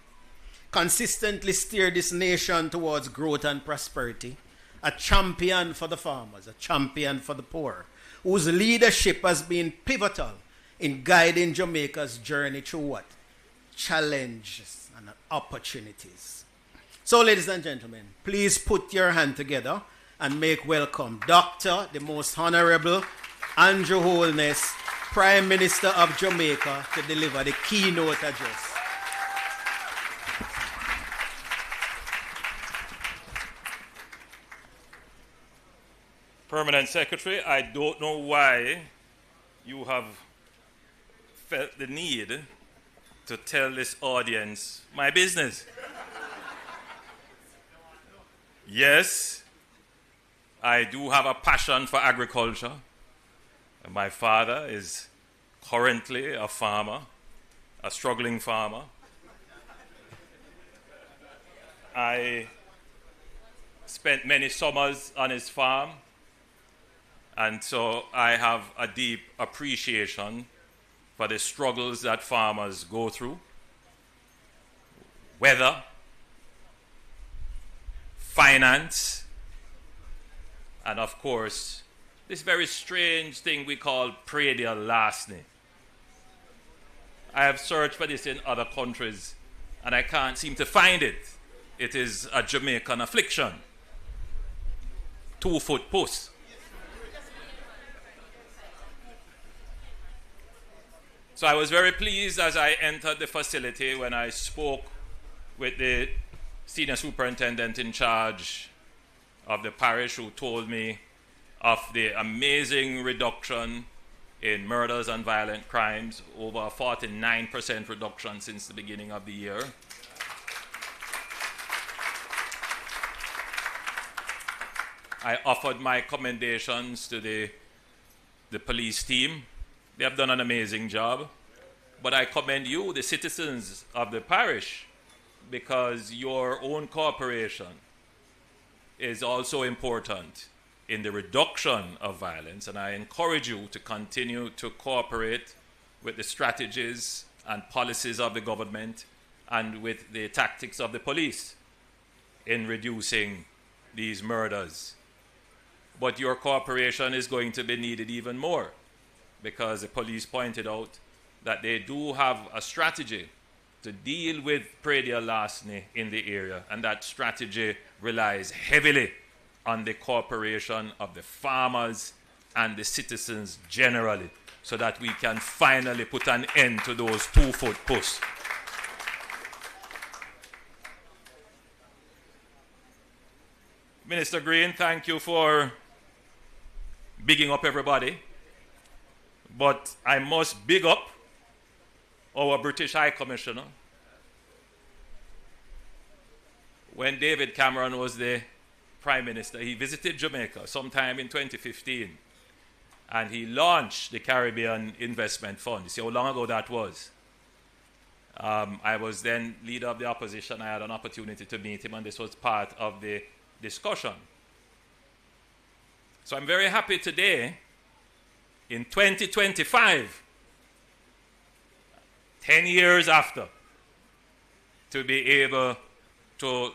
Speaker 1: consistently steered this nation towards growth and prosperity, a champion for the farmers, a champion for the poor, whose leadership has been pivotal in guiding Jamaica's journey through what? Challenges and opportunities. So, ladies and gentlemen, please put your hand together and make welcome Dr. the Most Honorable Andrew Holness, Prime Minister of Jamaica, to deliver the keynote address.
Speaker 9: Permanent Secretary, I don't know why you have felt the need to tell this audience my business. Yes, I do have a passion for agriculture. My father is currently a farmer, a struggling farmer. I spent many summers on his farm, and so I have a deep appreciation for the struggles that farmers go through. Weather, finance, and of course, this very strange thing we call predial larceny. I have searched for this in other countries, and I can't seem to find it. It is a Jamaican affliction. 2-foot puss. So I was very pleased as I entered the facility when I spoke with the senior superintendent in charge of the parish, who told me of the amazing reduction in murders and violent crimes, over a 49% reduction since the beginning of the year. I offered my commendations to the police team. They have done an amazing job. But I commend you, the citizens of the parish, because your own cooperation is also important in the reduction of violence, and I encourage you to continue to cooperate with the strategies and policies of the government and with the tactics of the police in reducing these murders. But your cooperation is going to be needed even more, because the police pointed out that they do have a strategy to deal with predial larceny in the area, and that strategy relies heavily on the cooperation of the farmers and the citizens generally, so that we can finally put an end to those 2-foot puss. Minister Green, thank you for bigging up everybody, but I must big up our British High Commissioner. When David Cameron was the Prime Minister, he visited Jamaica sometime in 2015, and he launched the Caribbean Investment Fund. You see how long ago that was? I was then leader of the opposition. I had an opportunity to meet him, and this was part of the discussion. So I'm very happy today, in 2025, 10 years after, to be able to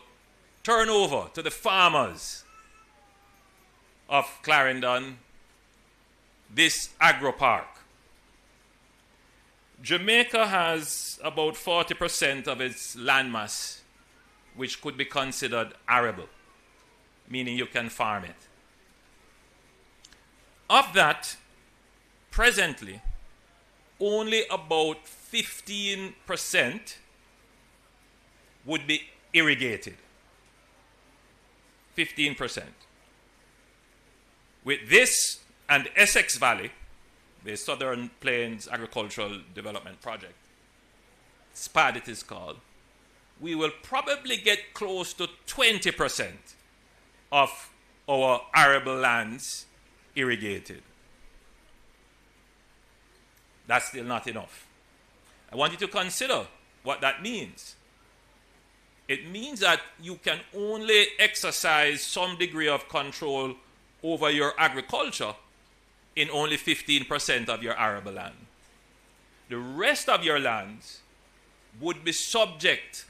Speaker 9: turn over to the farmers of Clarendon this agro park. Jamaica has about 40% of its landmass which could be considered arable, meaning you can farm it. Of that, presently, only about 15% would be irrigated. 15%. With this and Essex Valley, the Southern Plains Agricultural Development Project, SPAD it is called, we will probably get close to 20% of our arable lands irrigated. That's still not enough. I want you to consider what that means. It means that you can only exercise some degree of control over your agriculture in only 15% of your arable land. The rest of your lands would be subject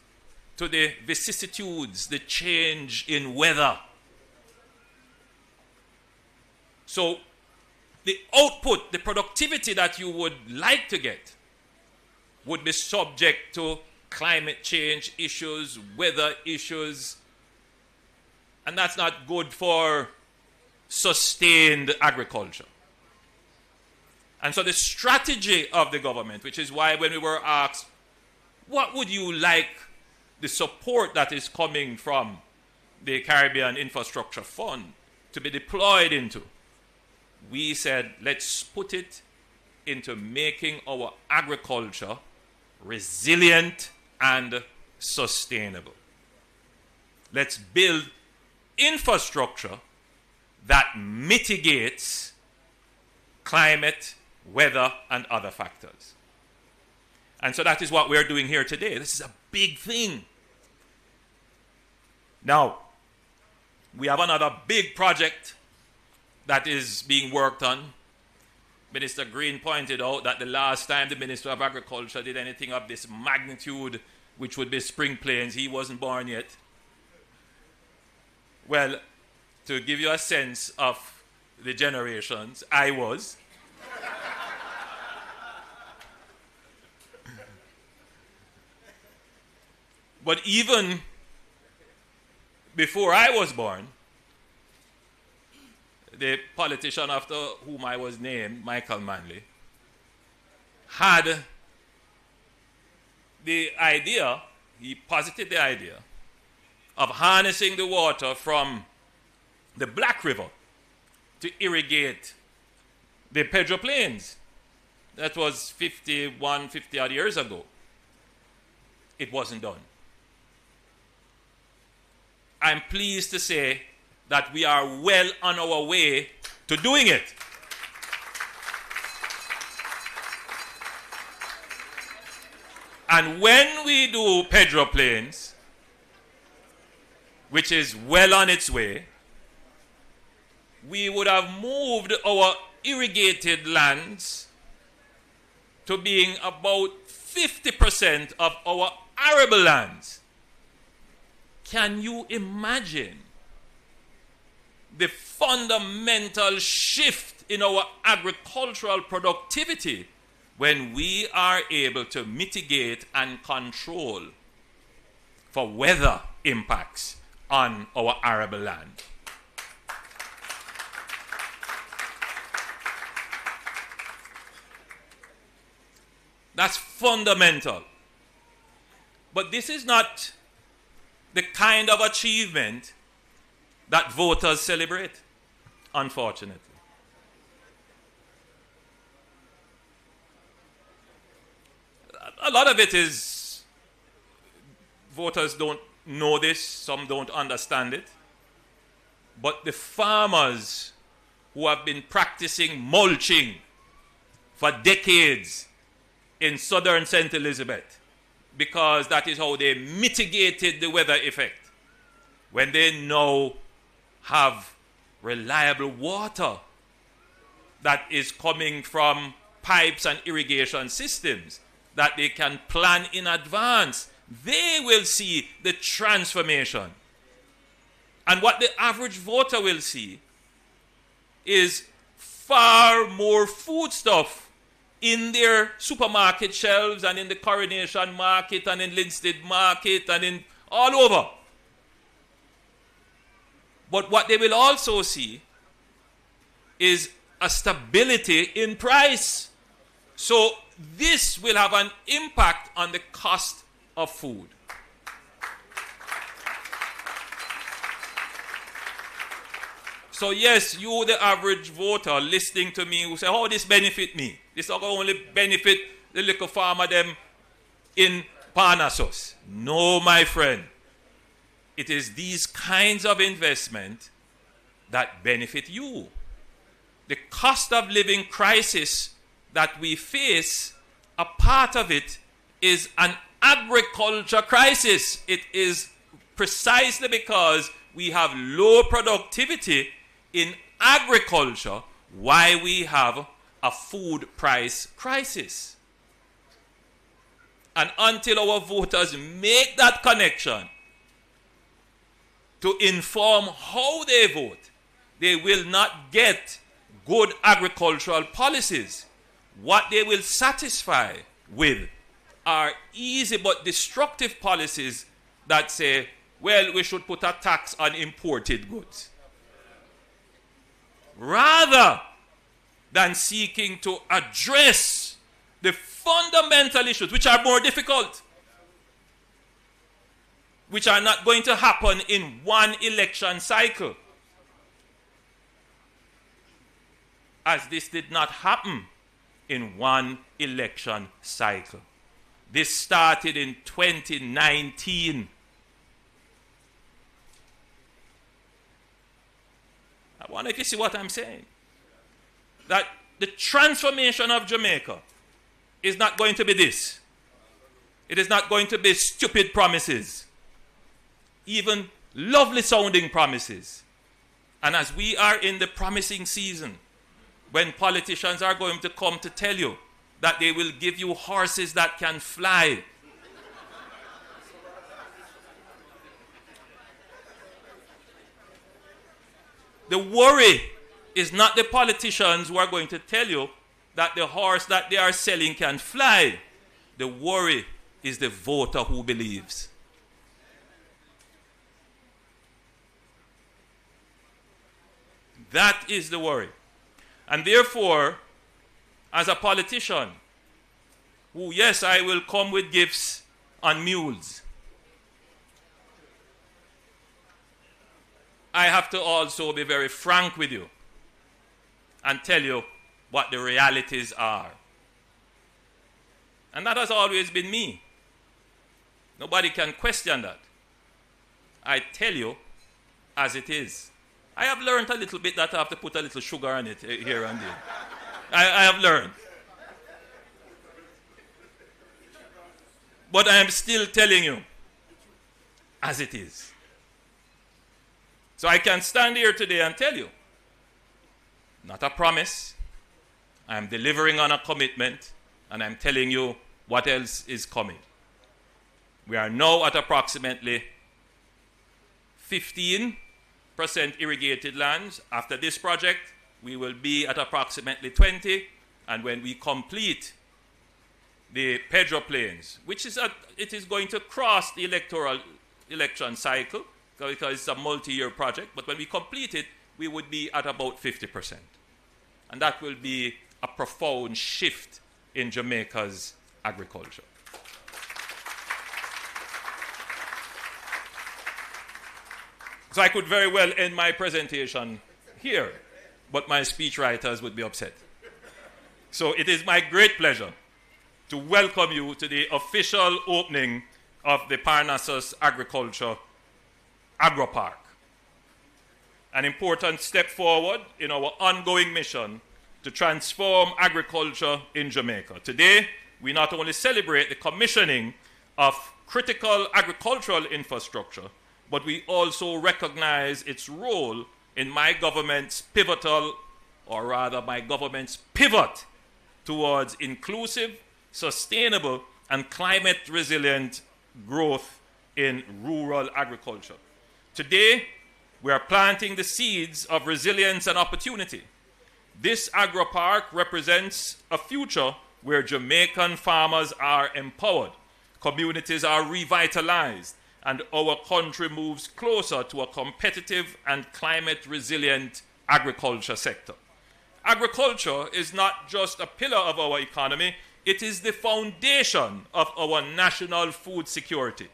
Speaker 9: to the vicissitudes, the change in weather. So the output, the productivity that you would like to get would be subject to climate change issues, weather issues, and that's not good for sustained agriculture. And so the strategy of the government, which is why when we were asked, what would you like the support that is coming from the Caribbean Infrastructure Fund to be deployed into, we said, let's put it into making our agriculture resilient and sustainable. Let's build infrastructure that mitigates climate, weather, and other factors. And so that is what we're doing here today. This is a big thing. Now, we have another big project that is being worked on. Minister Green pointed out that the last time the Minister of Agriculture did anything of this magnitude, which would be Spring Plains, he wasn't born yet. Well, to give you a sense of the generations, I was. But even before I was born, the politician after whom I was named, Michael Manley, had the idea, he posited the idea, of harnessing the water from the Black River to irrigate the Pedro Plains. That was 50 odd years ago. It wasn't done. I'm pleased to say that we are well on our way to doing it. And when we do Pedro Plains, which is well on its way, we would have moved our irrigated lands to being about 50% of our arable lands. Can you imagine the fundamental shift in our agricultural productivity when we are able to mitigate and control for weather impacts on our arable land? That's fundamental. But this is not the kind of achievement that voters celebrate, unfortunately. A lot of it is voters don't know this, some don't understand it. But the farmers who have been practicing mulching for decades in southern St. Elizabeth, because that is how they mitigated the weather effect, when they now have reliable water that is coming from pipes and irrigation systems that they can plan in advance, they will see the transformation. And what the average voter will see is far more foodstuff in their supermarket shelves and in the Coronation Market and in Linstead Market and in all over. But what they will also see is a stability in price. So this will have an impact on the cost of food. So yes, you, the average voter, listening to me, who say, "Oh, this benefit me. This will only benefit the little farmer them in Parnassus." No, my friend. It is these kinds of investment that benefit you. The cost of living crisis that we face, a part of it is an agriculture crisis. It is precisely because we have low productivity in agriculture why we have a food price crisis. And until our voters make that connection to inform how they vote, they will not get good agricultural policies. What they will satisfy with are easy but destructive policies that say, well, we should put a tax on imported goods, rather than seeking to address the fundamental issues, which are more difficult, which are not going to happen in one election cycle, as this did not happen in one election cycle. This started in 2019. I wonder if you see what I'm saying. That the transformation of Jamaica is not going to be this. It is not going to be stupid promises, even lovely sounding promises. And as we are in the promising season, when politicians are going to come to tell you that they will give you horses that can fly, the worry is not the politicians who are going to tell you that the horse that they are selling can fly. The worry is the voter who believes. That is the worry. And therefore, as a politician, who, yes, I will come with gifts on mules, I have to also be very frank with you and tell you what the realities are. And that has always been me. Nobody can question that. I tell you as it is. I have learned a little bit that I have to put a little sugar on it here and there. I have learned. But I am still telling you as it is. So I can stand here today and tell you, not a promise, I am delivering on a commitment, and I'm telling you what else is coming. We are now at approximately 15% irrigated lands. After this project, we will be at approximately 20%, and when we complete the Pedro Plains, which is it is going to cross the election cycle because it's a multi-year project, but when we complete it, we would be at about 50%. And that will be a profound shift in Jamaica's agriculture. So I could very well end my presentation here, but my speechwriters would be upset. So it is my great pleasure to welcome you to the official opening of the Parnassus Agriculture Agro Park, an important step forward in our ongoing mission to transform agriculture in Jamaica. Today, we not only celebrate the commissioning of critical agricultural infrastructure, but we also recognize its role in my government's pivotal, or rather my government's pivot towards inclusive, sustainable, and climate-resilient growth in rural agriculture. Today, we are planting the seeds of resilience and opportunity. This agro park represents a future where Jamaican farmers are empowered, communities are revitalized, and our country moves closer to a competitive and climate-resilient agriculture sector. Agriculture is not just a pillar of our economy, it is the foundation of our national food security.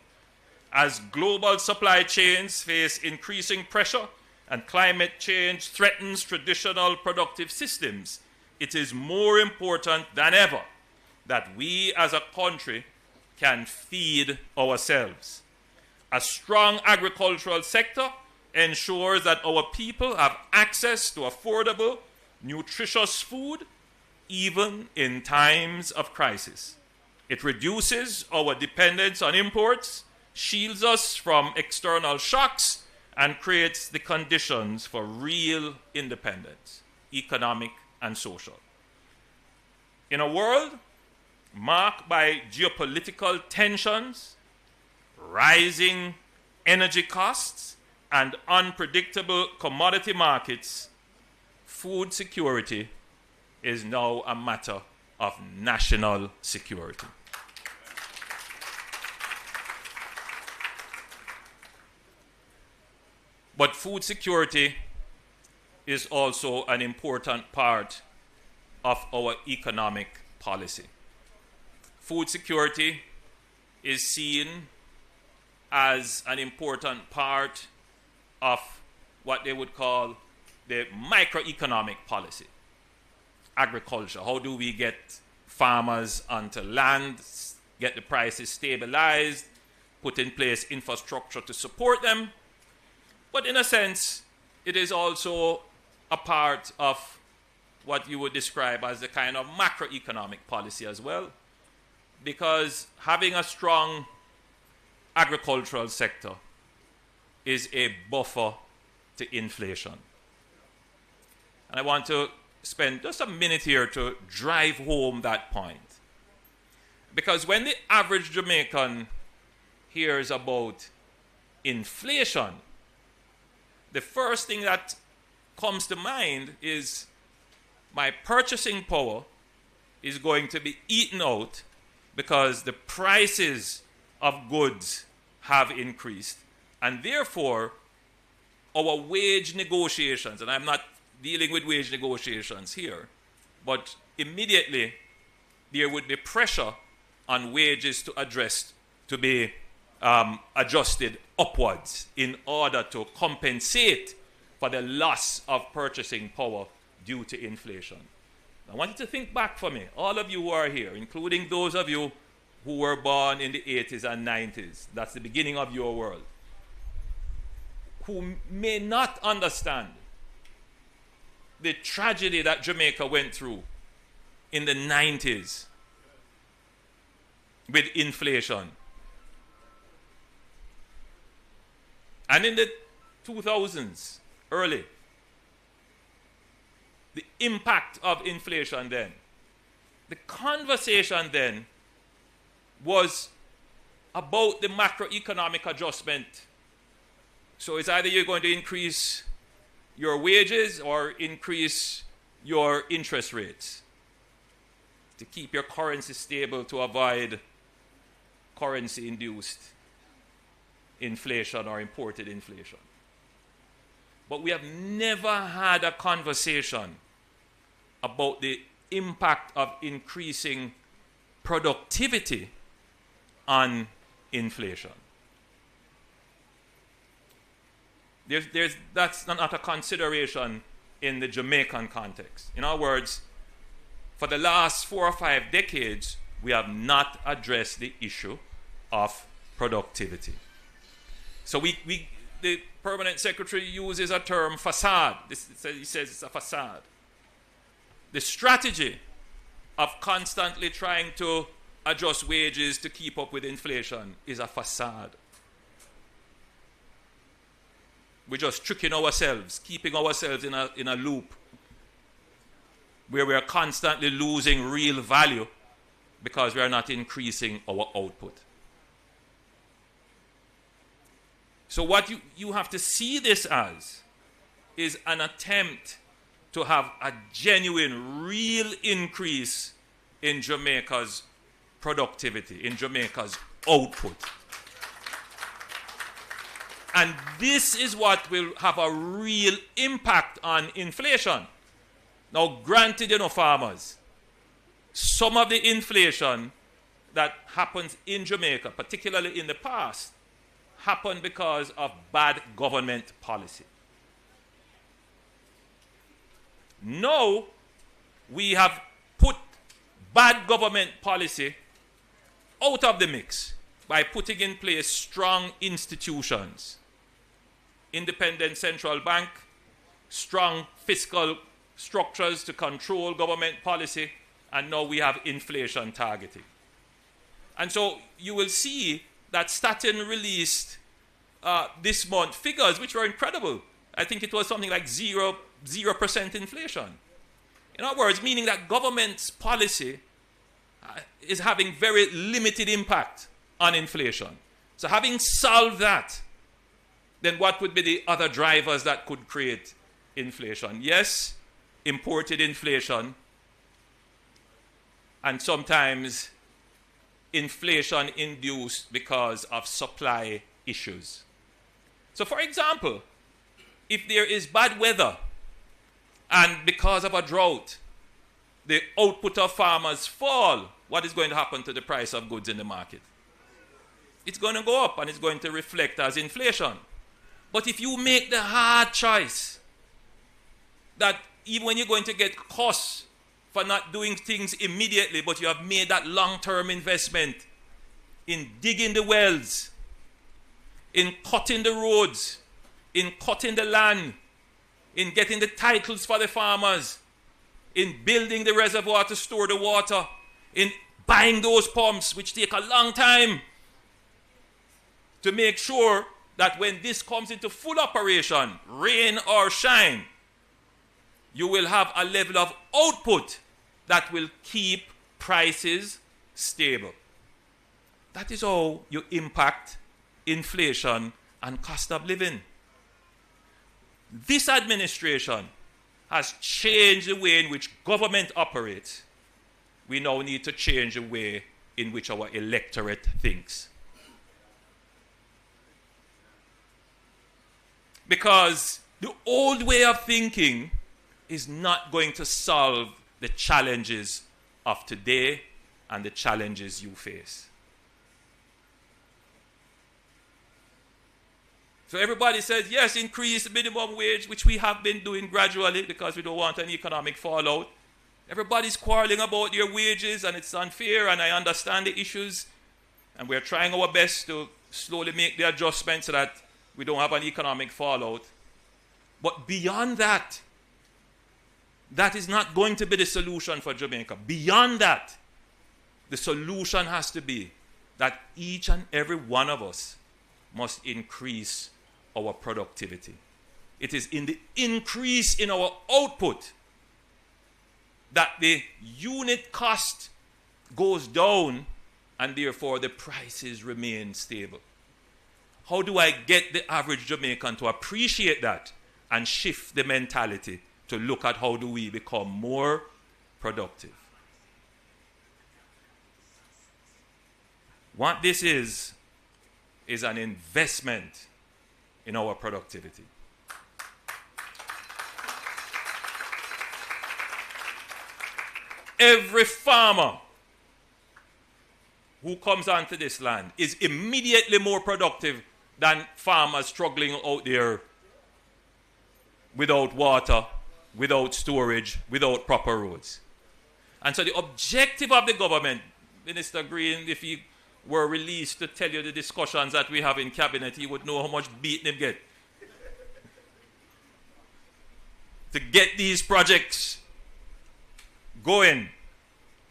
Speaker 9: As global supply chains face increasing pressure and climate change threatens traditional productive systems, it is more important than ever that we as a country can feed ourselves. A strong agricultural sector ensures that our people have access to affordable, nutritious food, even in times of crisis. It reduces our dependence on imports, shields us from external shocks, and creates the conditions for real independence, economic and social. In a world marked by geopolitical tensions, rising energy costs, and unpredictable commodity markets, food security is now a matter of national security. But food security is also an important part of our economic policy. Food security is seen as an important part of what they would call the microeconomic policy. Agriculture, how do we get farmers onto land, get the prices stabilized, put in place infrastructure to support them. But in a sense, it is also a part of what you would describe as the kind of macroeconomic policy as well, because having a strong agricultural sector is a buffer to inflation. And I want to spend just a minute here to drive home that point. Because when the average Jamaican hears about inflation, the first thing that comes to mind is my purchasing power is going to be eaten out because the prices of goods have increased, and therefore our wage negotiations, and I'm not dealing with wage negotiations here, but immediately there would be pressure on wages to be adjusted upwards in order to compensate for the loss of purchasing power due to inflation. I want you to think back for me, all of you who are here, including those of you who were born in the 80s and 90s, that's the beginning of your world, who may not understand the tragedy that Jamaica went through in the 90s with inflation. And in the 2000s, early, the impact of inflation then. The conversation then was about the macroeconomic adjustment. So it's either you're going to increase your wages or increase your interest rates to keep your currency stable to avoid currency-induced inflation or imported inflation. But we have never had a conversation about the impact of increasing productivity on inflation. That's not a consideration in the Jamaican context. In other words, for the last 4 or 5 decades, we have not addressed the issue of productivity. So the permanent secretary uses a term, facade. He says it's a facade. The strategy of constantly trying to adjust wages to keep up with inflation is a facade. We're just tricking ourselves, keeping ourselves in a loop where we are constantly losing real value because we are not increasing our output. So what you have to see this as is an attempt to have a genuine, real increase in Jamaica's productivity, in Jamaica's output. And this is what will have a real impact on inflation. Now, granted, farmers, some of the inflation that happens in Jamaica, particularly in the past, happened because of bad government policy. Now, we have put bad government policy out of the mix by putting in place strong institutions. Independent central bank, strong fiscal structures to control government policy, and now we have inflation targeting. And so you will see that Staten released this month figures which were incredible. I think it was something like 0% inflation. In other words, meaning that government's policy is having very limited impact on inflation. So having solved that, then what would be the other drivers that could create inflation? Yes, imported inflation, and sometimes inflation induced because of supply issues. So for example, if there is bad weather and because of a drought, the output of farmers fall, what is going to happen to the price of goods in the market? It's going to go up and it's going to reflect as inflation. But if you make the hard choice that even when you're going to get costs for not doing things immediately, but you have made that long-term investment in digging the wells, in cutting the roads, in cutting the land, in getting the titles for the farmers, in building the reservoir to store the water, in buying those pumps, which take a long time, to make sure that when this comes into full operation, rain or shine, you will have a level of output that will keep prices stable. That is how you impact inflation and cost of living. This administration has changed the way in which government operates. We now need to change the way in which our electorate thinks. Because the old way of thinking is not going to solve the challenges of today and the challenges you face. So everybody says, yes, increase the minimum wage, which we have been doing gradually because we don't want an economic fallout. Everybody's quarreling about their wages and it's unfair, and I understand the issues. And we're trying our best to slowly make the adjustments so that we don't have an economic fallout. But beyond that, that is not going to be the solution for Jamaica. Beyond that, the solution has to be that each and every one of us must increase our productivity. It is in the increase in our output that the unit cost goes down and therefore the prices remain stable. How do I get the average Jamaican to appreciate that and shift the mentality to look at how do we become more productive? What this is an investment in our productivity. Every farmer who comes onto this land is immediately more productive than farmers struggling out there without water, without storage, without proper roads. And so the objective of the government, Minister Green, if he were released to tell you the discussions that we have in cabinet, he would know how much beating him get. To get these projects going,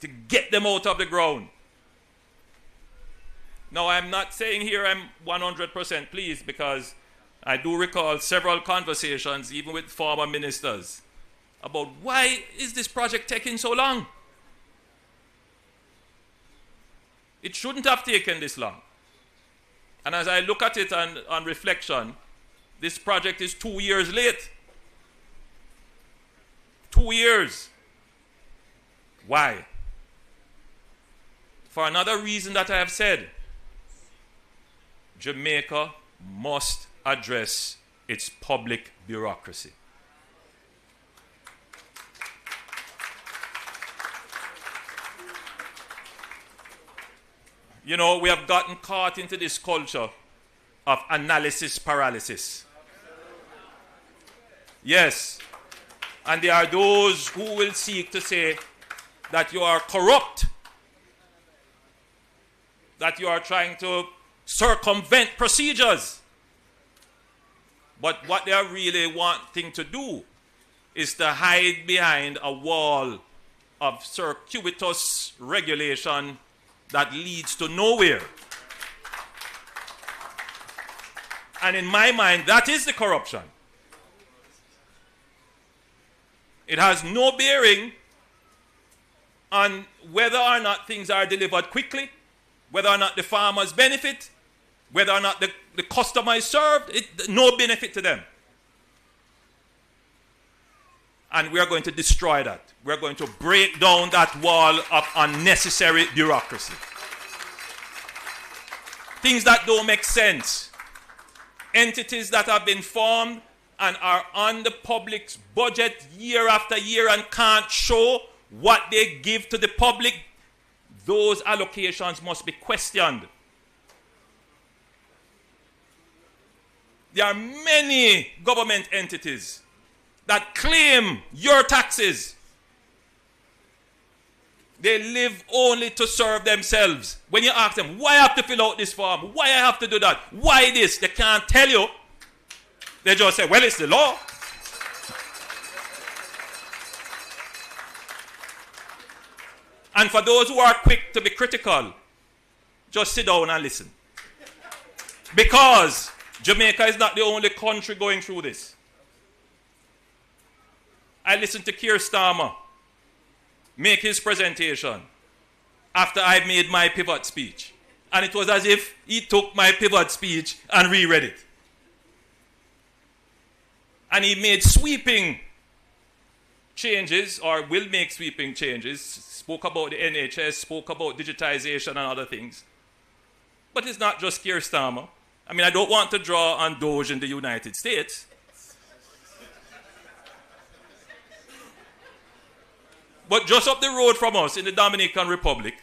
Speaker 9: to get them out of the ground. Now, I'm not saying here I'm 100% pleased, because I do recall several conversations, even with former ministers, about why is this project taking so long? It shouldn't have taken this long. And as I look at it on reflection, this project is 2 years late. 2 years. Why? For another reason that I have said, Jamaica must address its public bureaucracy. You know, we have gotten caught into this culture of analysis paralysis. Yes. And there are those who will seek to say that you are corrupt, that you are trying to circumvent procedures. But what they are really wanting to do is to hide behind a wall of circuitous regulation that leads to nowhere. And in my mind, that is the corruption. It has no bearing on whether or not things are delivered quickly, whether or not the farmers benefit, whether or not the customer is served, no benefit to them. And we are going to destroy that. We are going to break down that wall of unnecessary bureaucracy. Things that don't make sense. Entities that have been formed and are on the public's budget year after year and can't show what they give to the public, those allocations must be questioned. There are many government entities that claim your taxes. They live only to serve themselves. When you ask them, why I have to fill out this form? Why I have to do that? Why this? They can't tell you. They just say, well, it's the law. And for those who are quick to be critical, just sit down and listen. Because Jamaica is not the only country going through this. I listened to Keir Starmer make his presentation after I made my pivot speech. And it was as if he took my pivot speech and reread it. And he made sweeping changes, or will make sweeping changes, spoke about the NHS, spoke about digitization and other things. But it's not just Keir Starmer. I mean, I don't want to draw on Doge in the United States. But just up the road from us in the Dominican Republic,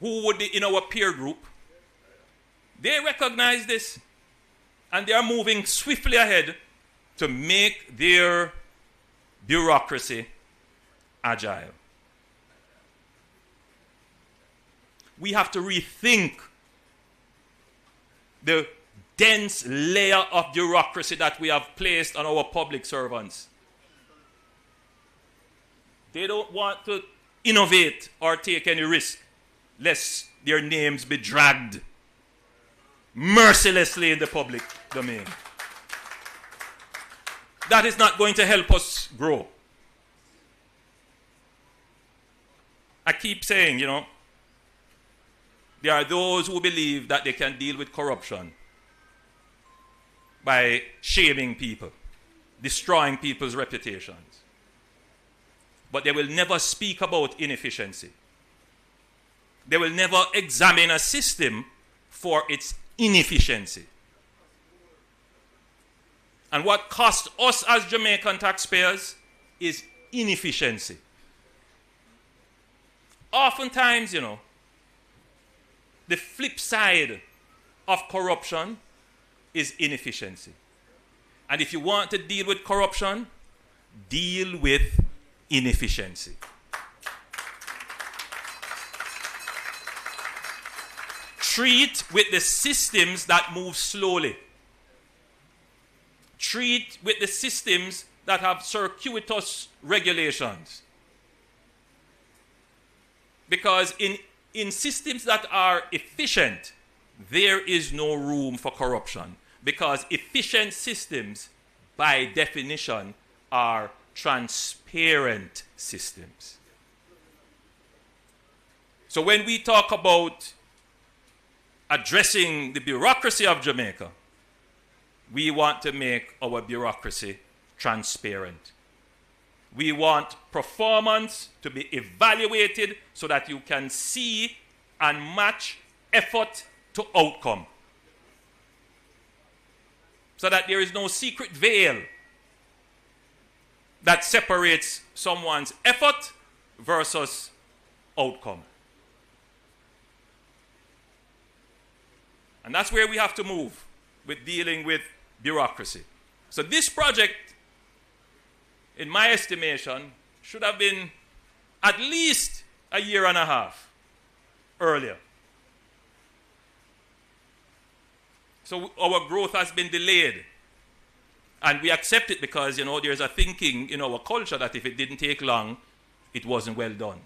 Speaker 9: who would be in our peer group, they recognize this and they are moving swiftly ahead to make their bureaucracy agile. We have to rethink the dense layer of bureaucracy that we have placed on our public servants. They don't want to innovate or take any risk, lest their names be dragged mercilessly in the public domain. That is not going to help us grow. I keep saying, there are those who believe that they can deal with corruption by shaming people, destroying people's reputations. But they will never speak about inefficiency. They will never examine a system for its inefficiency. And what costs us as Jamaican taxpayers is inefficiency. Oftentimes, the flip side of corruption is inefficiency. And if you want to deal with corruption, deal with inefficiency. Treat with the systems that move slowly. Treat with the systems that have circuitous regulations. Because in systems that are efficient, there is no room for corruption. Because efficient systems, by definition, are transparent systems. So when we talk about addressing the bureaucracy of Jamaica, we want to make our bureaucracy transparent. We want performance to be evaluated so that you can see and match effort to outcome. So that there is no secret veil that separates someone's effort versus outcome. And that's where we have to move with dealing with bureaucracy. So this project, in my estimation, should have been at least a year and a half earlier. So our growth has been delayed. And we accept it because, there's a thinking in our culture that if it didn't take long, it wasn't well done.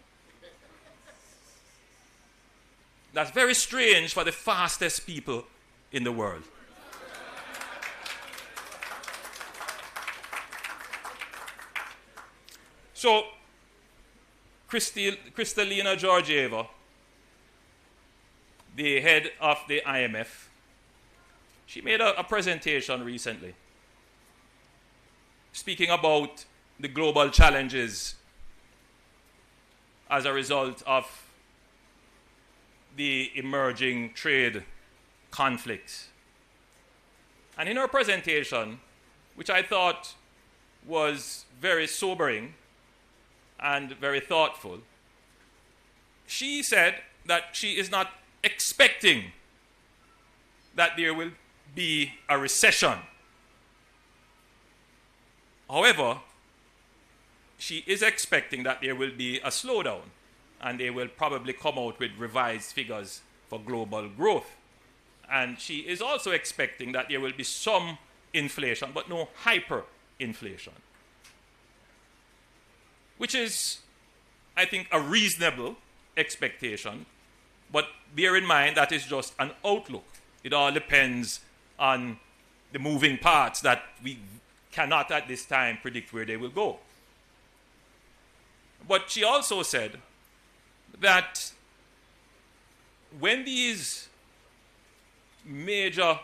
Speaker 9: That's very strange for the fastest people in the world. So Kristalina Georgieva, the head of the IMF, she made a presentation recently speaking about the global challenges as a result of the emerging trade conflicts. And in her presentation, which I thought was very sobering and very thoughtful, she said that she is not expecting that there will be a recession. However, she is expecting that there will be a slowdown, and they will probably come out with revised figures for global growth. And she is also expecting that there will be some inflation, but no hyperinflation, which is, I think, a reasonable expectation. But bear in mind that is just an outlook. It all depends on the moving parts that we cannot at this time predict where they will go. But she also said that when these major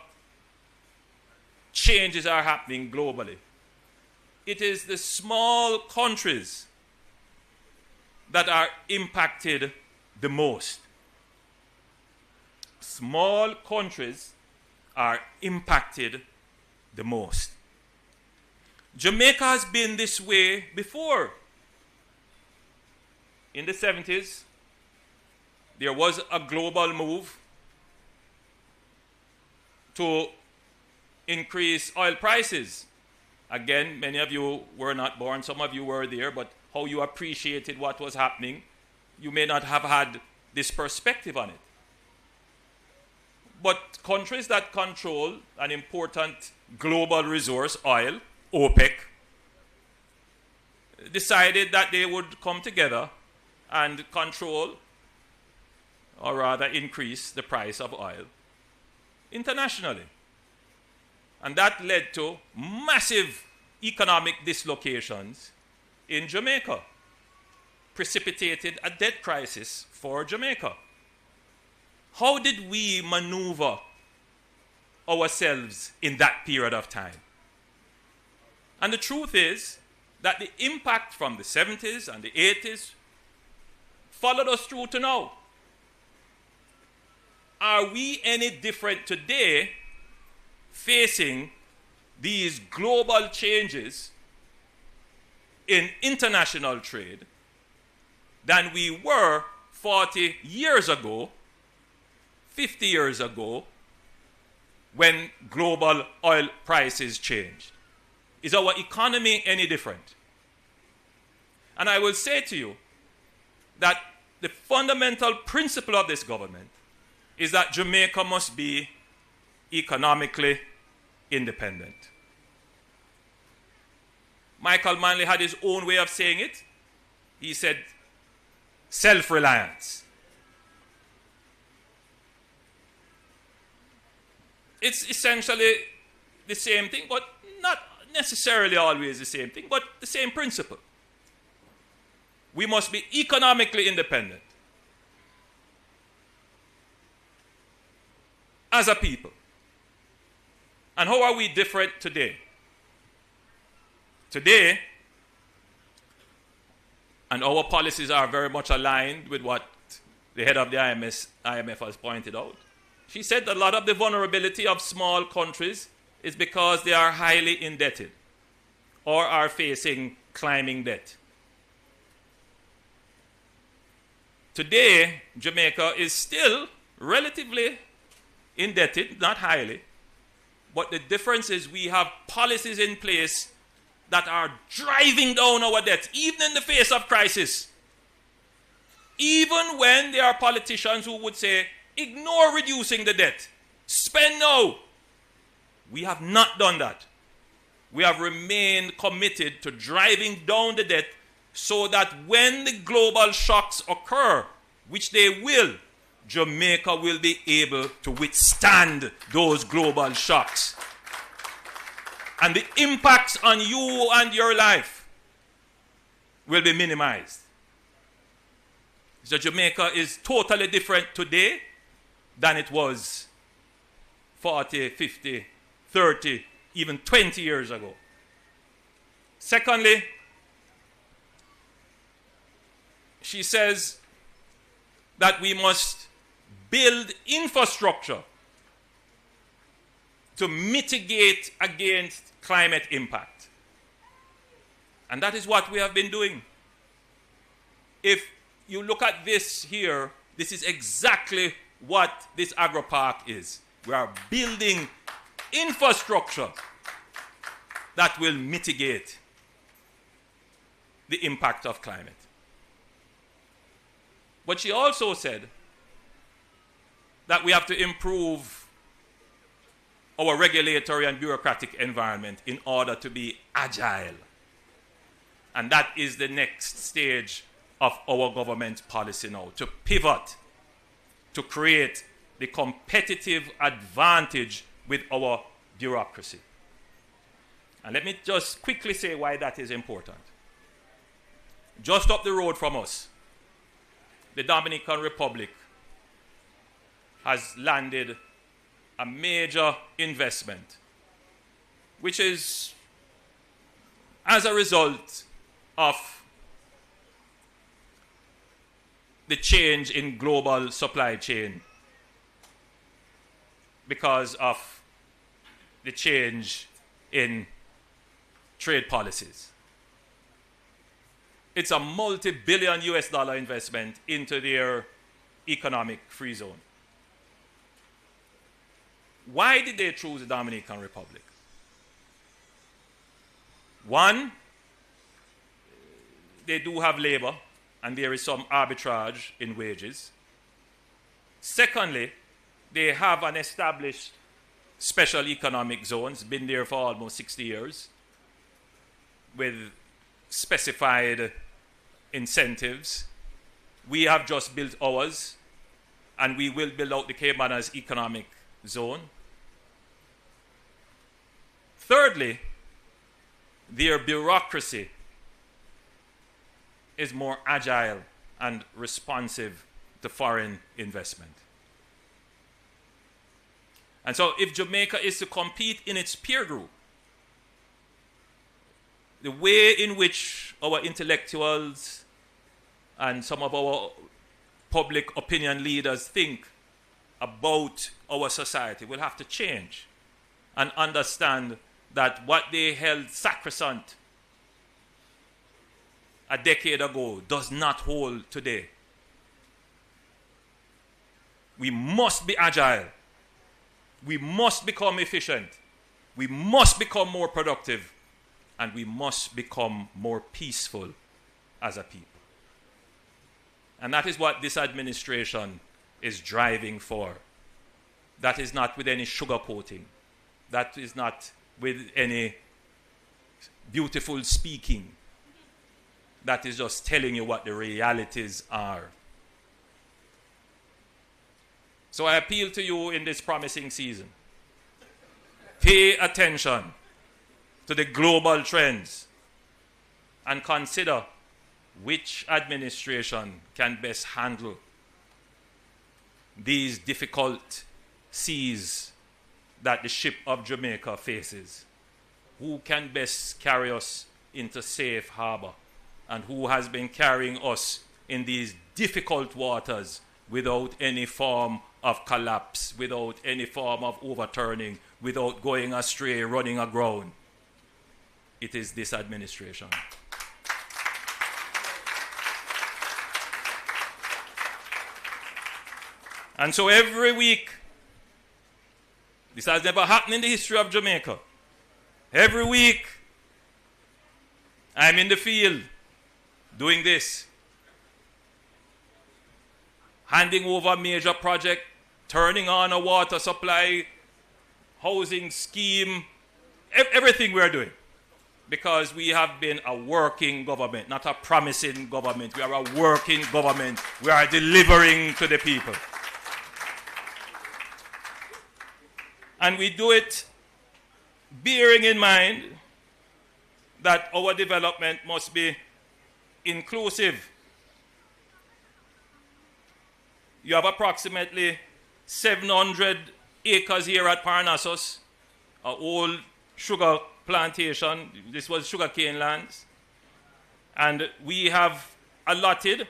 Speaker 9: changes are happening globally, it is the small countries that are impacted the most. Small countries are impacted the most. Jamaica has been this way before. In the 70s, there was a global move to increase oil prices. Again, many of you were not born, some of you were there, but how you appreciated what was happening, you may not have had this perspective on it. But countries that control an important global resource, oil, OPEC, decided that they would come together and control, or rather increase, the price of oil internationally. And that led to massive economic dislocations in Jamaica, precipitated a debt crisis for Jamaica. How did we maneuver ourselves in that period of time? And the truth is that the impact from the 70s and the 80s followed us through to now. Are we any different today facing these global changes in international trade than we were 40 years ago, 50 years ago, when global oil prices changed? Is our economy any different? And I will say to you that the fundamental principle of this government is that Jamaica must be economically independent. Michael Manley had his own way of saying it. He said, self-reliance. It's essentially the same thing, but not necessarily always the same thing, but the same principle. We must be economically independent as a people. And how are we different today? Today, and our policies are very much aligned with what the head of the IMF has pointed out. She said a lot of the vulnerability of small countries is because they are highly indebted or are facing climbing debt. Today, Jamaica is still relatively indebted, not highly, but the difference is we have policies in place that are driving down our debt, even in the face of crisis. Even when there are politicians who would say, ignore reducing the debt, spend now. We have not done that. We have remained committed to driving down the debt so that when the global shocks occur, which they will, Jamaica will be able to withstand those global shocks. And the impacts on you and your life will be minimized. So Jamaica is totally different today than it was 40, 50, 30, even 20 years ago. Secondly, she says that we must build infrastructure to mitigate against climate impact. And that is what we have been doing. If you look at this here, this is exactly what this agro park is. We are building infrastructure that will mitigate the impact of climate. But she also said that we have to improve our regulatory and bureaucratic environment in order to be agile. And that is the next stage of our government policy now, to pivot, to create the competitive advantage with our bureaucracy. And let me just quickly say why that is important. Just up the road from us, the Dominican Republic has landed a major investment, which is as a result of the change in global supply chain because of the change in trade policies. It's a multi-billion US dollar investment into their economic free zone. Why did they choose the Dominican Republic? One, they do have labor, and there is some arbitrage in wages. Secondly, they have an established special economic zones, been there for almost 60 years, with specified incentives. We have just built ours, and we will build out the Caymanas economic zone. Thirdly, their bureaucracy is more agile and responsive to foreign investment. And so if Jamaica is to compete in its peer group, the way in which our intellectuals and some of our public opinion leaders think about our society will have to change and understand that what they held sacrosanct a decade ago does not hold today. We must be agile. We must become efficient. We must become more productive. And we must become more peaceful as a people. And that is what this administration is driving for. That is not with any sugarcoating. That is not with any beautiful speaking. That is just telling you what the realities are. So I appeal to you in this promising season. Pay attention to the global trends and consider which administration can best handle these difficult seas that the ship of Jamaica faces. Who can best carry us into safe harbor, and who has been carrying us in these difficult waters without any form of collapse, without any form of overturning, without going astray, running aground. It is this administration. And so every week, this has never happened in the history of Jamaica. Every week, I'm in the field doing this, handing over a major project, turning on a water supply, housing scheme, everything we're doing. Because we have been a working government, not a promising government. We are a working government. We are delivering to the people. And we do it bearing in mind that our development must be inclusive. you have approximately 700 acres here at Parnassus, an old sugar plantation. This was sugarcane lands. And we have allotted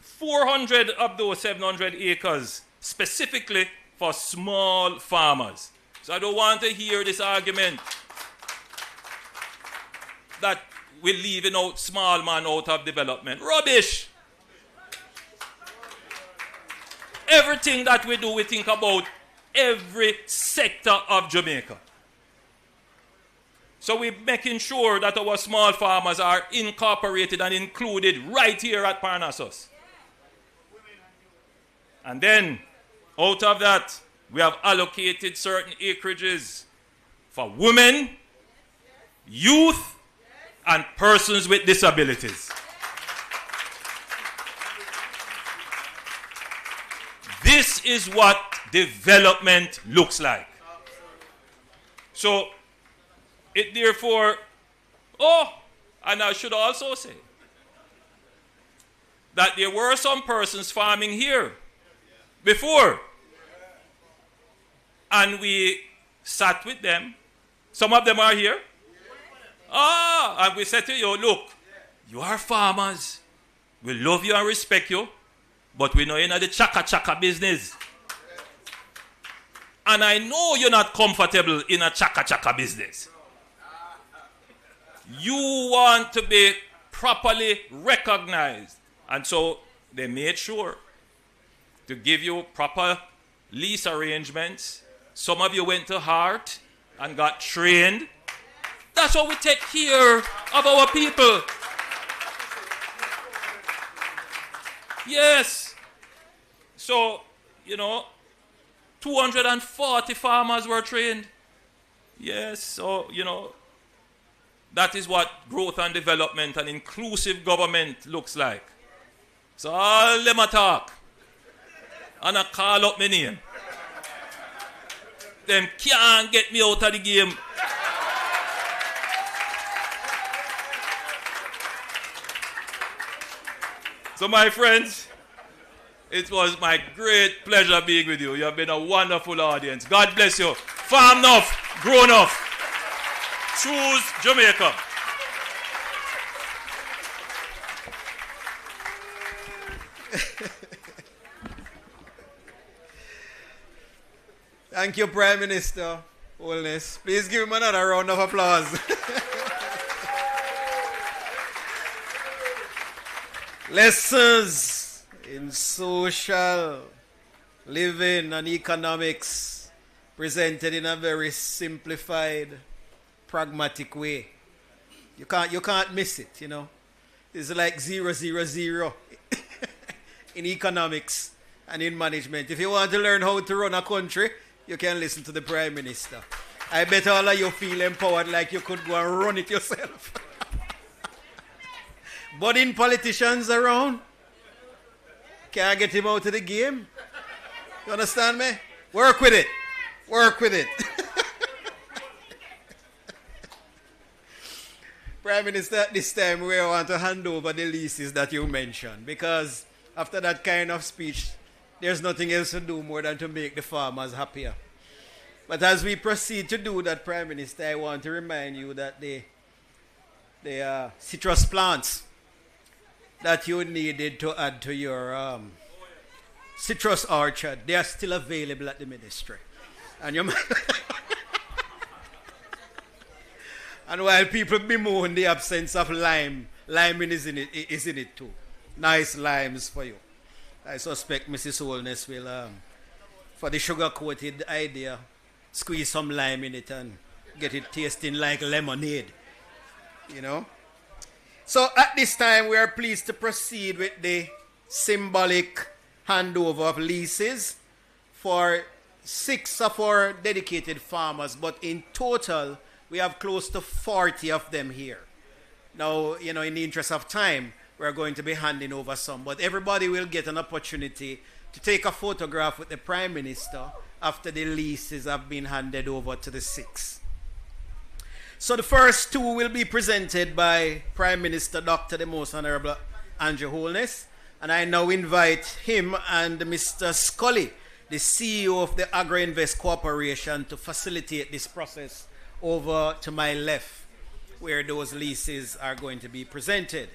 Speaker 9: 400 of those 700 acres specifically for small farmers. So I don't want to hear this argument that we're leaving out small man out of development. Rubbish! Everything that we do, we think about every sector of Jamaica. So we're making sure that our small farmers are incorporated and included right here at Parnassus. And then, out of that, we have allocated certain acreages for women, youth, and persons with disabilities. This is what development looks like. So, it therefore, and I should also say that there were some persons farming here before, and we sat with them. Some of them are here. And we said to you, look, you are farmers. We love you and respect you, but we know you're not the chaka-chaka business. And I know you're not comfortable in a chaka-chaka business. You want to be properly recognized. And so they made sure to give you proper lease arrangements. Some of you went to Hart and got trained. That's how we take care of our people. Yes. So, 240 farmers were trained. Yes, so, that is what growth and development and inclusive government looks like. So all them a talk and I call up my name. Them can't get me out of the game. So my friends, it was my great pleasure being with you. You have been a wonderful audience. God bless you. Farm enough, grow enough. Choose Jamaica.
Speaker 1: Thank you, Prime Minister Holness. Please give him another round of applause. Lessons in social living and economics presented in a very simplified, pragmatic way. You can't miss it, It's like 000 in economics and in management. If you want to learn how to run a country, you can listen to the Prime Minister. I bet all of you feel empowered like you could go and run it yourself. Budding politicians around, can't get him out of the game. You understand me? Work with it. Work with it. Prime Minister, at this time we want to hand over the leases that you mentioned, because after that kind of speech, there's nothing else to do more than to make the farmers happier. But as we proceed to do that, Prime Minister, I want to remind you that the citrus plants that you needed to add to your citrus orchard, they are still available at the ministry. And you and while people bemoan the absence of lime is in it too. Nice limes for you. I suspect Mrs. Holness will, for the sugar-coated idea, squeeze some lime in it and get it tasting like lemonade. So at this time, we are pleased to proceed with the symbolic handover of leases for 6 of our dedicated farmers, but in total, we have close to 40 of them here. Now, in the interest of time, we're going to be handing over some, but everybody will get an opportunity to take a photograph with the Prime Minister after the leases have been handed over to the 6. So the first 2 will be presented by Prime Minister Dr. the Most Honorable Andrew Holness, And I now invite him and Mr. Scully, the CEO of the Agro Invest Corporation, to facilitate this process over to my left, where those leases are going to be presented.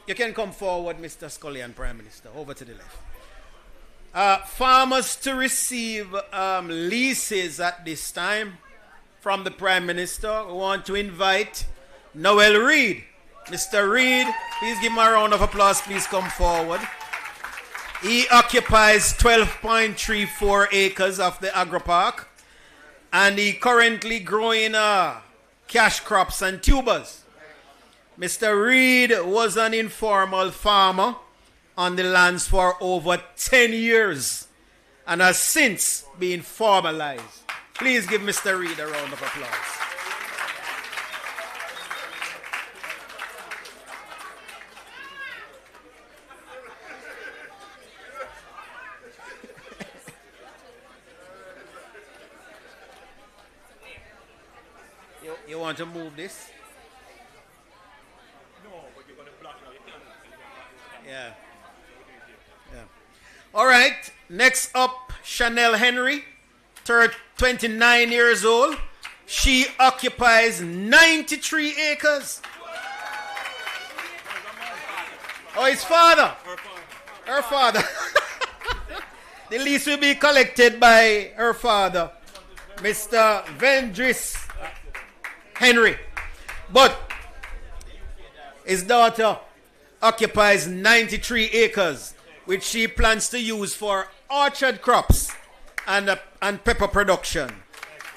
Speaker 1: You can come forward, Mr. Scully and Prime Minister, over to the left. Farmers to receive leases at this time from the Prime Minister. We want to invite Noel Reid. Mr. Reid, please give him a round of applause. Please come forward. He occupies 12.34 acres of the agro park, and he currently growing cash crops and tubers. Mr. Reid was an informal farmer on the lands for over 10 years and has since been formalized. Please give Mr. Reid a round of applause. You want to move this? No, but you're going to block it. Yeah. All right. Next up, Chanel Henry, 29 years old. She occupies 93 acres. Oh, his father. Her father. The lease will be collected by her father, Mr. Vendris Henry. But his daughter occupies 93 acres, which she plans to use for orchard crops and pepper production.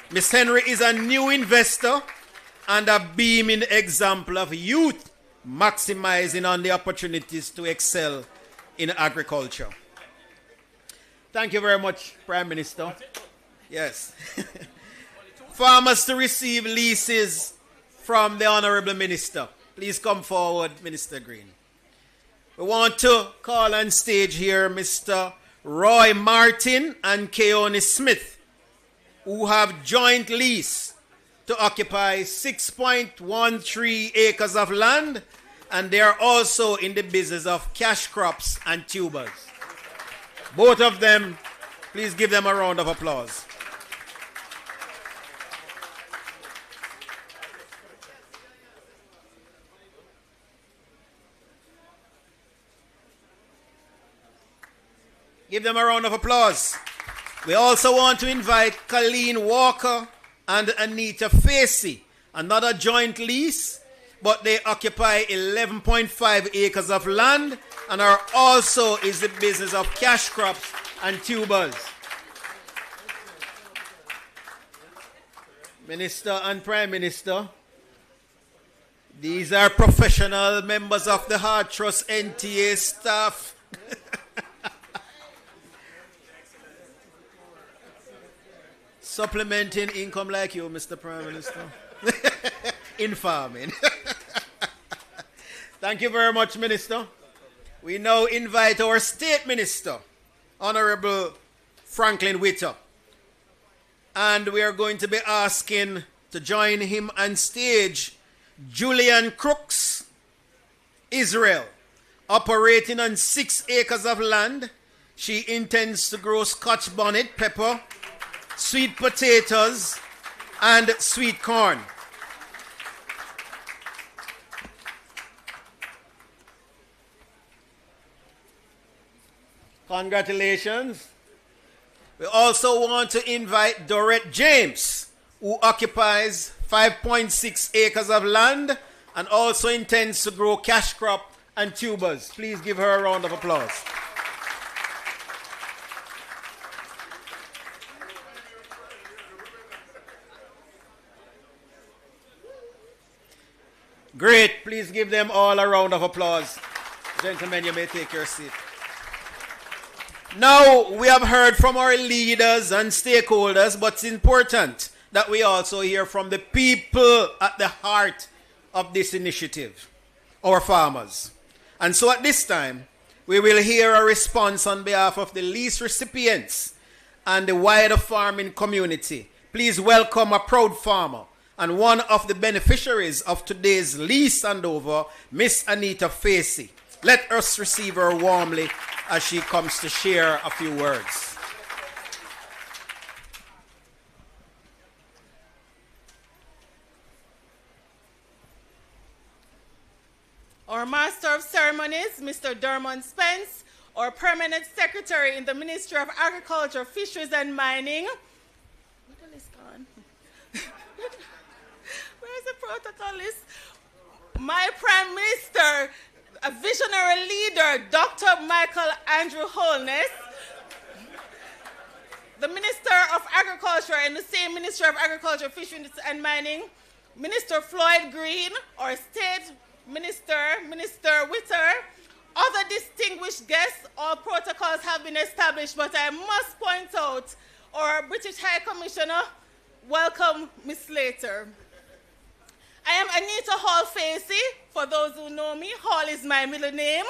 Speaker 1: Miss Henry is a new investor and a beaming example of youth maximizing on the opportunities to excel in agriculture. Thank you very much, Prime Minister. Yes. Farmers to receive leases from the Honorable Minister. Please come forward, Minister Green. We want to call on stage here Mr. Roy Martin and Keone Smith, who have joint lease to occupy 6.13 acres of land, and they are also in the business of cash crops and tubers. Both of them, please give them a round of applause. Give them a round of applause. We also want to invite Colleen Walker and Anita Facey, another joint lease, but they occupy 11.5 acres of land and are also in the business of cash crops and tubers. Minister and Prime Minister, these are professional members of the Hard Trust NTA staff. Supplementing income like you, Mr. Prime Minister. In farming. Thank you very much, Minister. We now invite our State Minister, Honorable Franklin Witter. And we are going to be asking to join him on stage Julian Crooks, Israel, operating on 6 acres of land. She intends to grow Scotch bonnet pepper, sweet potatoes, and sweet corn. Congratulations. We also want to invite Dorette James, who occupies 5.6 acres of land and also intends to grow cash crop and tubers. Please give her a round of applause. Great. Please give them all a round of applause. Gentlemen, you may take your seat. Now, we have heard from our leaders and stakeholders, but it's important that we also hear from the people at the heart of this initiative, our farmers. And so at this time, we will hear a response on behalf of the lease recipients and the wider farming community. Please welcome a proud farmer and one of the beneficiaries of today's lease handover, Miss Anita Facey. Let us receive her warmly as she comes to share a few words.
Speaker 10: Our Master of Ceremonies, Mr. Dermot Spence, our Permanent Secretary in the Ministry of Agriculture, Fisheries and Mining. Where's the list gone? Where's the protocol list? My Prime Minister, a visionary leader, Dr. Michael Andrew Holness, the Minister of Agriculture in the same Ministry of Agriculture, Fisheries and Mining, Minister Floyd Green, our State Minister, Minister Witter, other distinguished guests. All protocols have been established, but I must point out our British High Commissioner. Welcome, Ms. Slater. I am Anita Hall Facey. For those who know me, Hall is my middle name.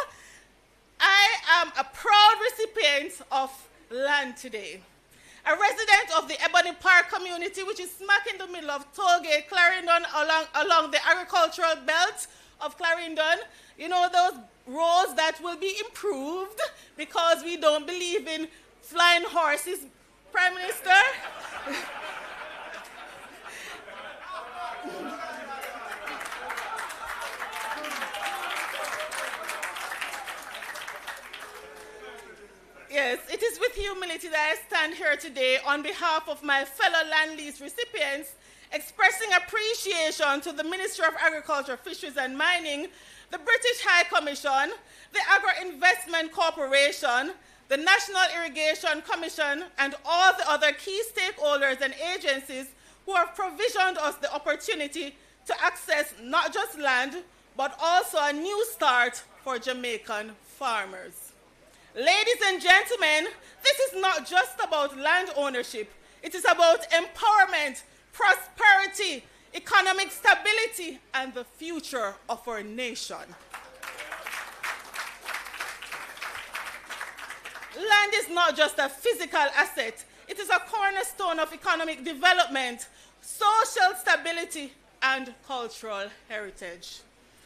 Speaker 10: I am a proud recipient of land today. A resident of the Ebony Park community, which is smack in the middle of Tollgate, Clarendon, along the agricultural belt of Clarendon. You know those roads that will be improved because we don't believe in flying horses, Prime Minister? Yes, it is with humility that I stand here today on behalf of my fellow land lease recipients, expressing appreciation to the Ministry of Agriculture, Fisheries and Mining, the British High Commission, the Agro Investment Corporation, the National Irrigation Commission, and all the other key stakeholders and agencies who have provisioned us the opportunity to access not just land, but also a new start for Jamaican farmers. Ladies and gentlemen, this is not just about land ownership. It is about empowerment, prosperity, economic stability, and the future of our nation. Land is not just a physical asset. It is a cornerstone of economic development, social stability, and cultural heritage.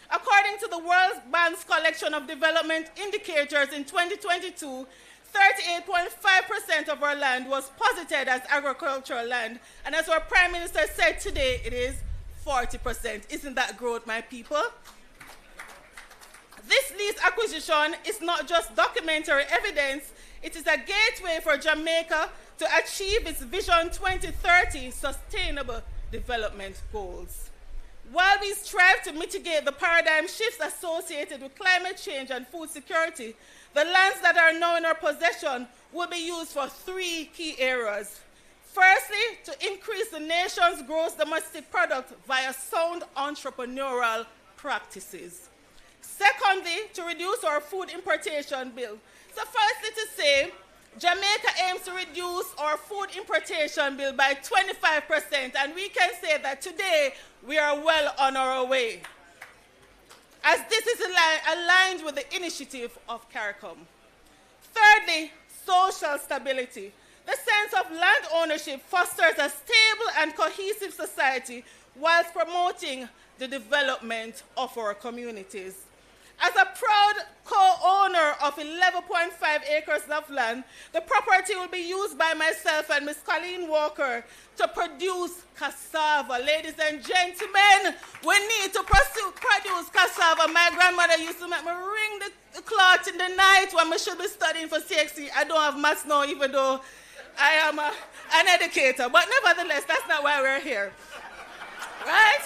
Speaker 10: According to the World Bank's collection of development indicators in 2022, 38.5% of our land was posited as agricultural land. And as our Prime Minister said today, it is 40%. Isn't that growth, my people? This lease acquisition is not just documentary evidence, it is a gateway for Jamaica to achieve its Vision 2030 sustainable development goals. While we strive to mitigate the paradigm shifts associated with climate change and food security, the lands that are now in our possession will be used for three key areas. Firstly, to increase the nation's gross domestic product via sound entrepreneurial practices. Secondly, to reduce our food importation bill. So firstly to say, Jamaica aims to reduce our food importation bill by 25%, and we can say that today we are well on our way, as this is aligned with the initiative of CARICOM. Thirdly, social stability. The sense of land ownership fosters a stable and cohesive society whilst promoting the development of our communities. As a proud co-owner of 11.5 acres of land, the property will be used by myself and Ms. Colleen Walker to produce cassava. Ladies and gentlemen, we need to produce cassava. My grandmother used to make me ring the clock in the night when I should be studying for CXC. I don't have maths now, even though I am an educator. But nevertheless, that's not why we're here. Right?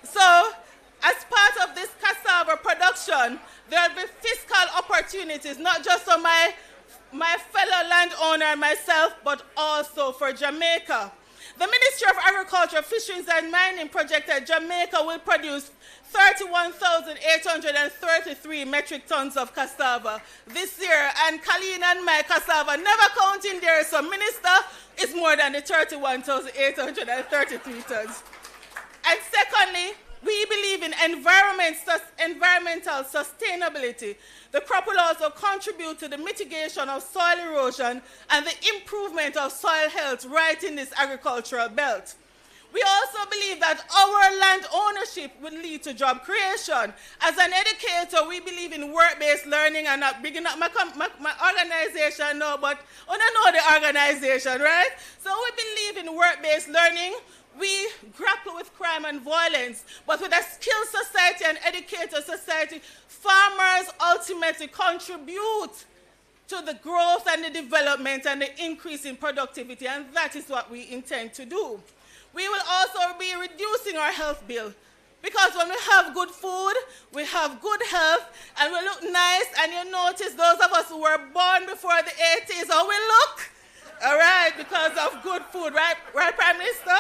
Speaker 10: So, as part of this cassava production, there will be fiscal opportunities, not just for my fellow landowner and myself, but also for Jamaica. The Ministry of Agriculture, Fisheries and Mining projected Jamaica will produce 31,833 metric tons of cassava this year, and Colleen and my cassava never counting there, so Minister, is more than the 31,833 tons. And secondly, we believe in environmental sustainability. The crop will also contribute to the mitigation of soil erosion and the improvement of soil health right in this agricultural belt. We also believe that our land ownership will lead to job creation. As an educator, we believe in work-based learning, and not bringing up my organization now, but I don't know the organization, right? So we believe in work-based learning. We grapple with crime and violence, but with a skilled society and educated society, farmers ultimately contribute to the growth and the development and the increase in productivity, and that is what we intend to do. We will also be reducing our health bill, because when we have good food, we have good health, and we look nice, and you notice those of us who were born before the 80s, how we look, all right, because of good food, right, Prime Minister?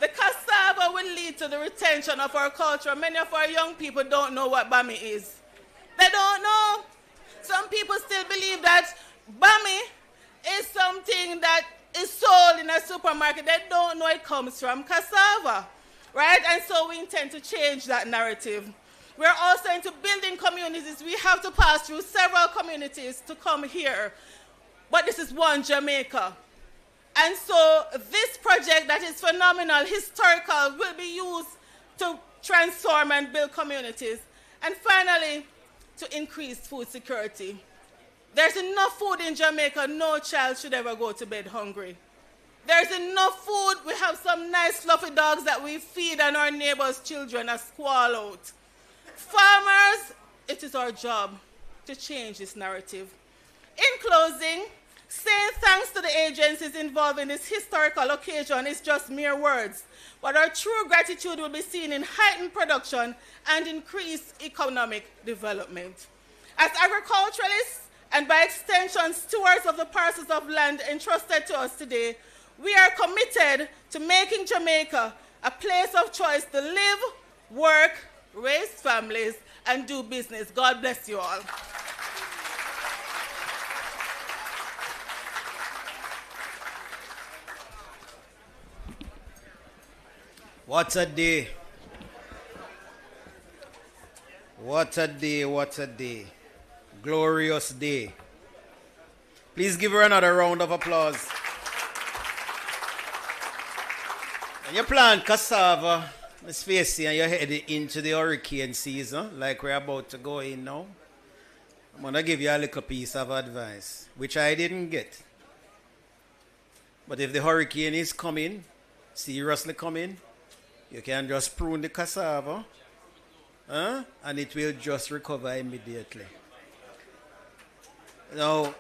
Speaker 10: The cassava will lead to the retention of our culture. Many of our young people don't know what bami is. They don't know. Some people still believe that bami is something that is sold in a supermarket. They don't know it comes from cassava, right? And so we intend to change that narrative. We're also into building communities. We have to pass through several communities to come here. But this is one Jamaica. And so this project that is phenomenal, historical, will be used to transform and build communities. And finally, to increase food security. There's enough food in Jamaica, no child should ever go to bed hungry. There's enough food, we have some nice fluffy dogs that we feed, and our neighbors' children are squall out. Farmers, it is our job to change this narrative. In closing, saying thanks to the agencies involved in this historical occasion is just mere words, but our true gratitude will be seen in heightened production and increased economic development. As agriculturalists, and by extension stewards of the parcels of land entrusted to us today, we are committed to making Jamaica a place of choice to live, work, raise families, and do business. God bless you all.
Speaker 1: What a day. What a day, what a day. Glorious day. Please give her another round of applause. When you plant cassava, Miss Facey, and you're headed into the hurricane season, like we're about to go in now, I'm going to give you a little piece of advice, which I didn't get. But if the hurricane is coming, seriously coming, you can just prune the cassava, and it will just recover immediately. No,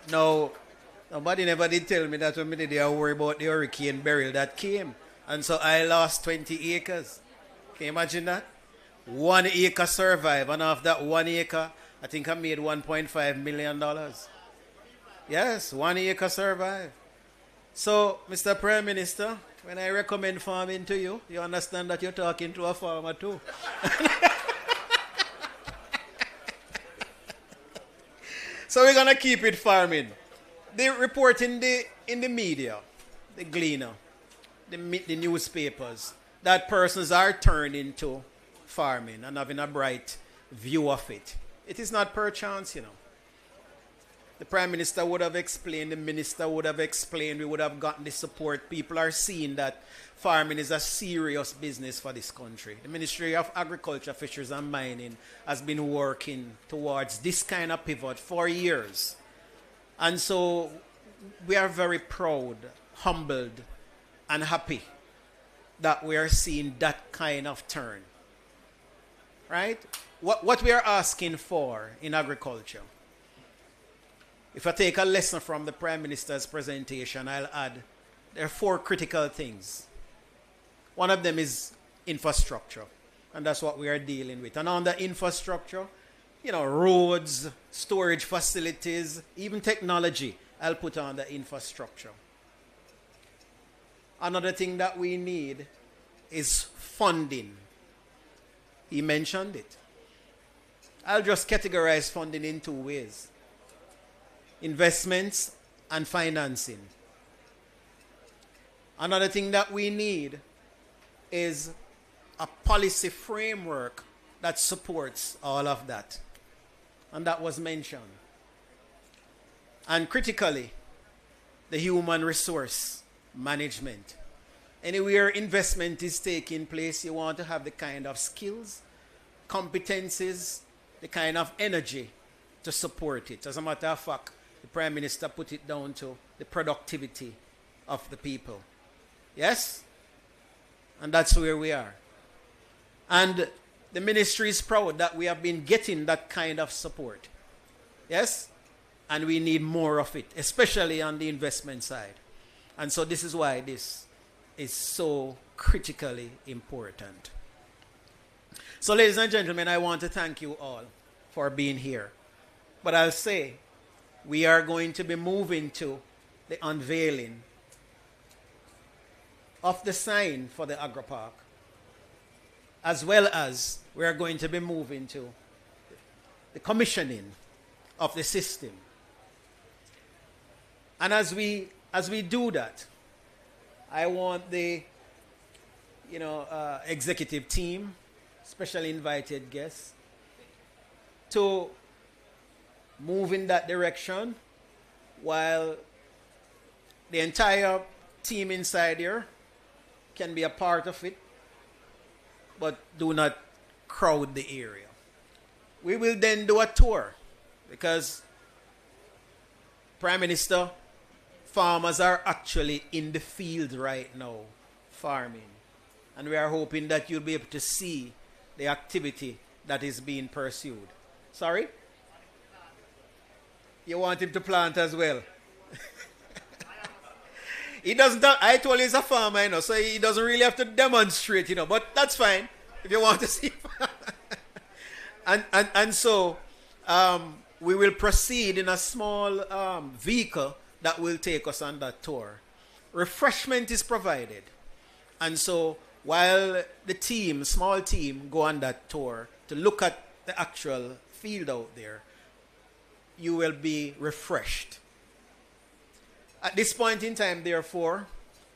Speaker 1: nobody never did tell me that when I did worry about the hurricane burial that came. And so I lost 20 acres. Can you imagine that? 1 acre survived, and off that 1 acre, I think I made $1.5 million. Yes, 1 acre survived. So, Mr. Prime Minister, when I recommend farming to you, you understand that you're talking to a farmer too. So we're going to keep it farming. They report in the media, the Gleaner, the newspapers, that persons are turning to farming and having a bright view of it. It is not per chance, you know. The Prime Minister would have explained, the Minister would have explained, we would have gotten the support. People are seeing that farming is a serious business for this country. The Ministry of Agriculture, Fisheries and Mining has been working towards this kind of pivot for years. And so we are very proud, humbled, and happy that we are seeing that kind of turn. Right? What we are asking for in agriculture, if I take a lesson from the Prime Minister's presentation, I'll add there are 4 critical things. One of them is infrastructure, and that's what we are dealing with. And on the infrastructure, you know, roads, storage facilities, even technology, I'll put on the infrastructure. Another thing that we need is funding. He mentioned it. I'll just categorize funding in 2 ways. Investments and financing. Another thing that we need is a policy framework that supports all of that. And that was mentioned. And critically, the human resource management. Anywhere investment is taking place, you want to have the kind of skills, competencies, the kind of energy to support it. As a matter of fact, the Prime Minister put it down to the productivity of the people. Yes? And that's where we are. And the ministry is proud that we have been getting that kind of support. Yes? And we need more of it, especially on the investment side. And so this is why this is so critically important. So, ladies and gentlemen, I want to thank you all for being here. But I'll say, we are going to be moving to the unveiling of the sign for the Agro Park, as well as we are going to be moving to the commissioning of the system. And as we do that, I want the executive team, specially invited guests, to move in that direction while the entire team inside here can be a part of it, but do not crowd the area. We will then do a tour because, Prime Minister, farmers are actually in the field right now farming. And we are hoping that you'll be able to see the activity that is being pursued. Sorry? You want him to plant as well? He doesn't. I told you he's a farmer, so he doesn't really have to demonstrate, but that's fine if you want to see. and so we will proceed in a small vehicle that will take us on that tour. Refreshment is provided. And so while the small team, go on that tour to look at the actual field out there, you will be refreshed. At this point in time, therefore,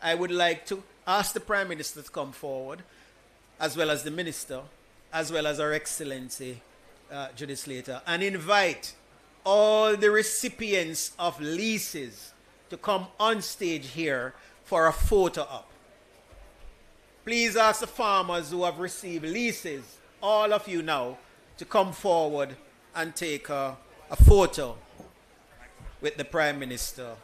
Speaker 1: I would like to ask the Prime Minister to come forward, as well as the Minister, as well as Her Excellency Judith Slater, and invite all the recipients of leases to come on stage here for a photo op. Please ask the farmers who have received leases, all of you now, to come forward and take a photo with the Prime Minister.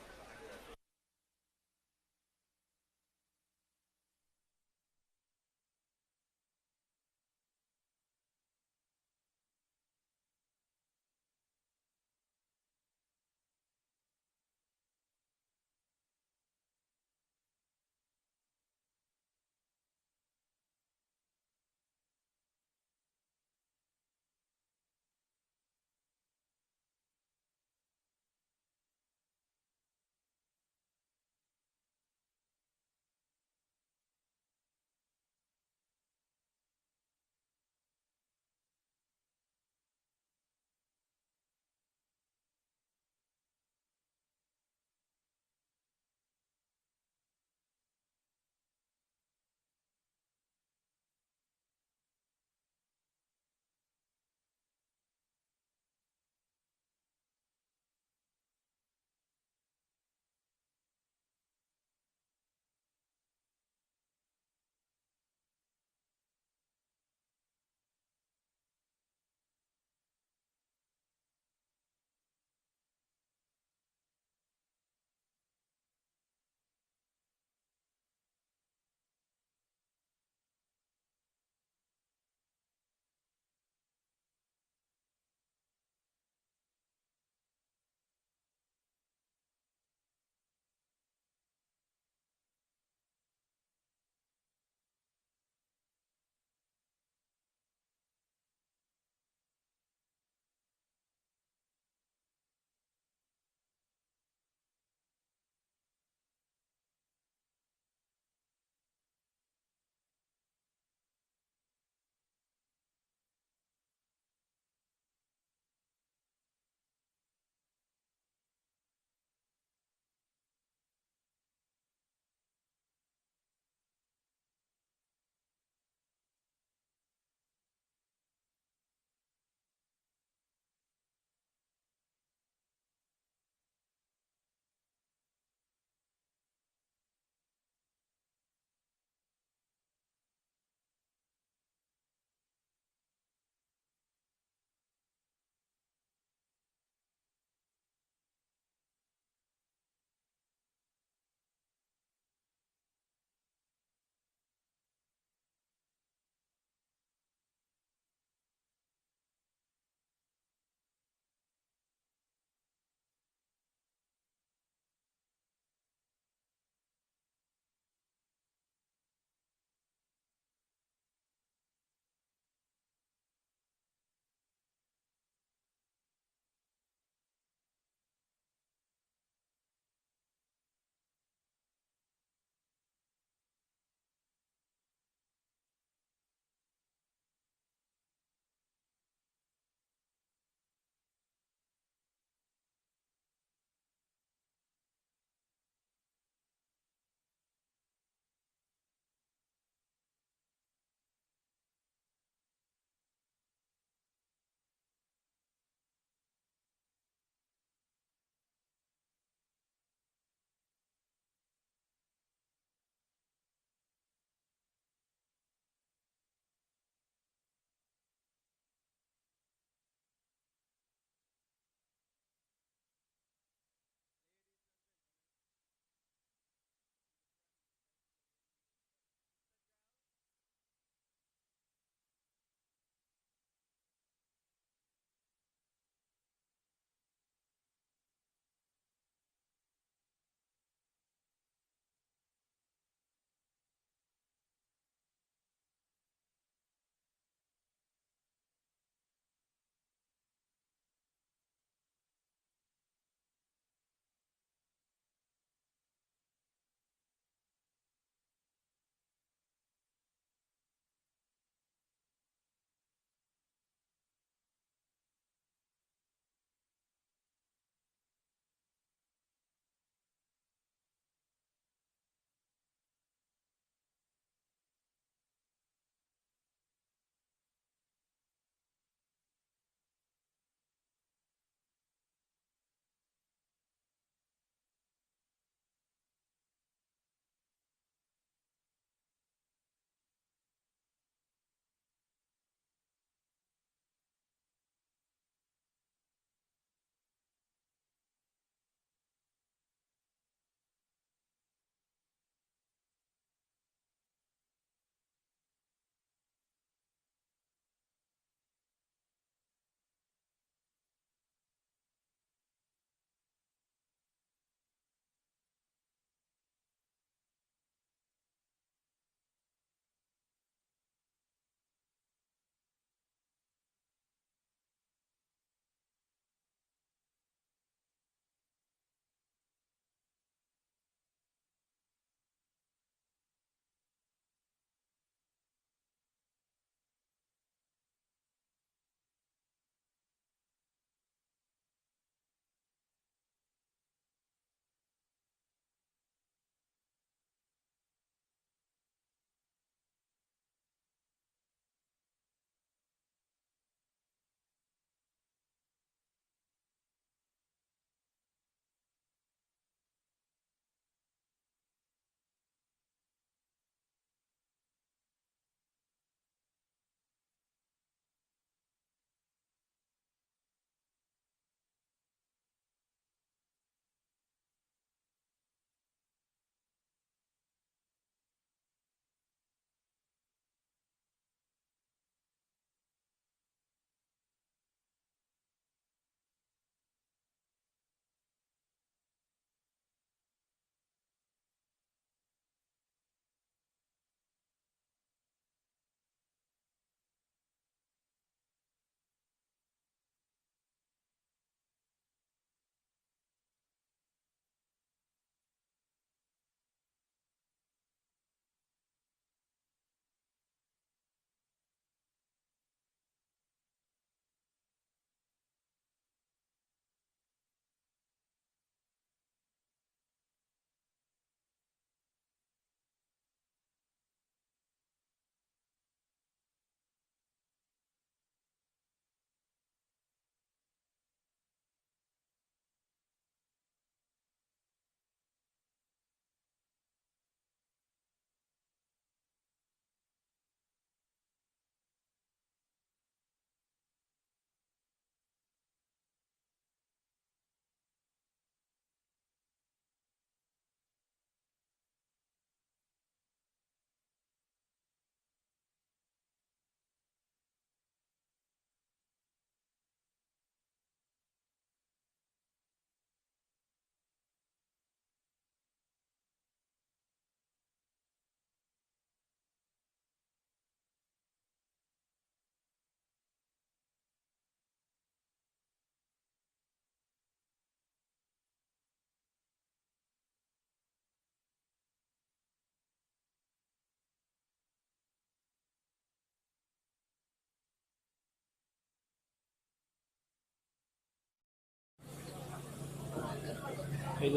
Speaker 11: Sorry,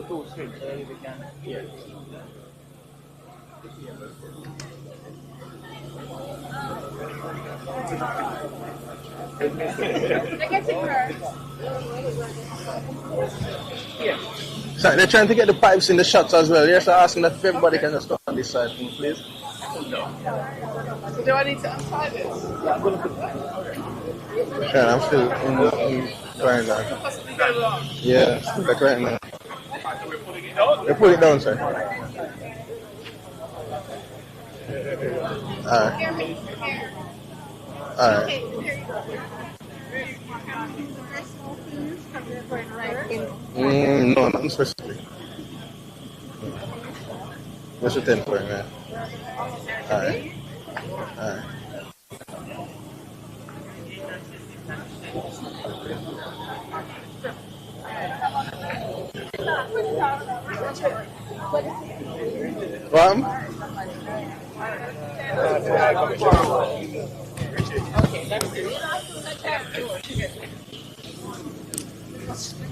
Speaker 11: they're trying to get the pipes in the shots as well. Yes, I'm asking that if everybody can just come on this side, please.
Speaker 4: So do I need to untie this?
Speaker 11: Sure, I'm still in Clarendon. Yeah, still like right now. They put it down, sir. Alright. Alright. No, nothing specific. What's your 10 point, man? Alright. Alright. What?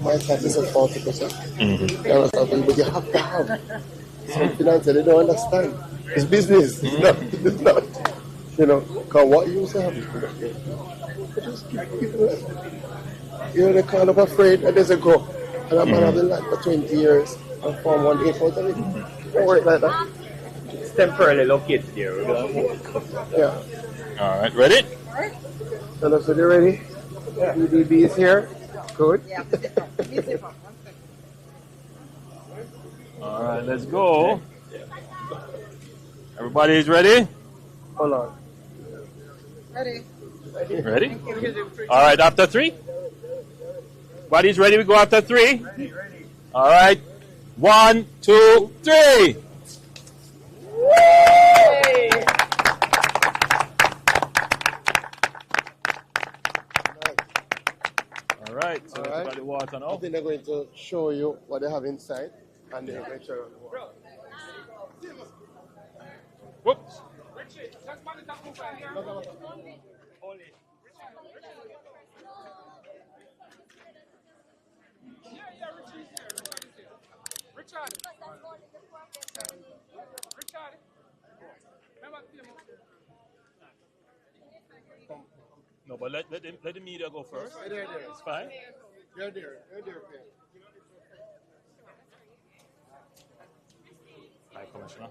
Speaker 7: My tax is at 40%. There was something, but you have to have some finance they don't understand. It's business. It's not. You know, because what you used to have is just keep people. You know, they're kind of afraid that there's a go. And I'm have the land for 20 years and form 1 acre out of it. Don't work like that.
Speaker 12: It's temporarily located here.
Speaker 7: Yeah.
Speaker 12: All right, ready?
Speaker 7: So, so they're ready? Yeah. EDB is here. Good. Yeah.
Speaker 12: All right, let's go. Everybody's ready?
Speaker 7: Hold on.
Speaker 5: Ready.
Speaker 12: Ready? All right, after 3. Everybody's ready? We go after 3. Ready. All right. 1, 2, 3. All right. So everybody water now.
Speaker 7: I think they're going to show you what they have inside, and they're going to show you the water.
Speaker 12: Whoops. No, but let the media go first. It's fine.
Speaker 7: They're there.
Speaker 12: Hi, Commissioner.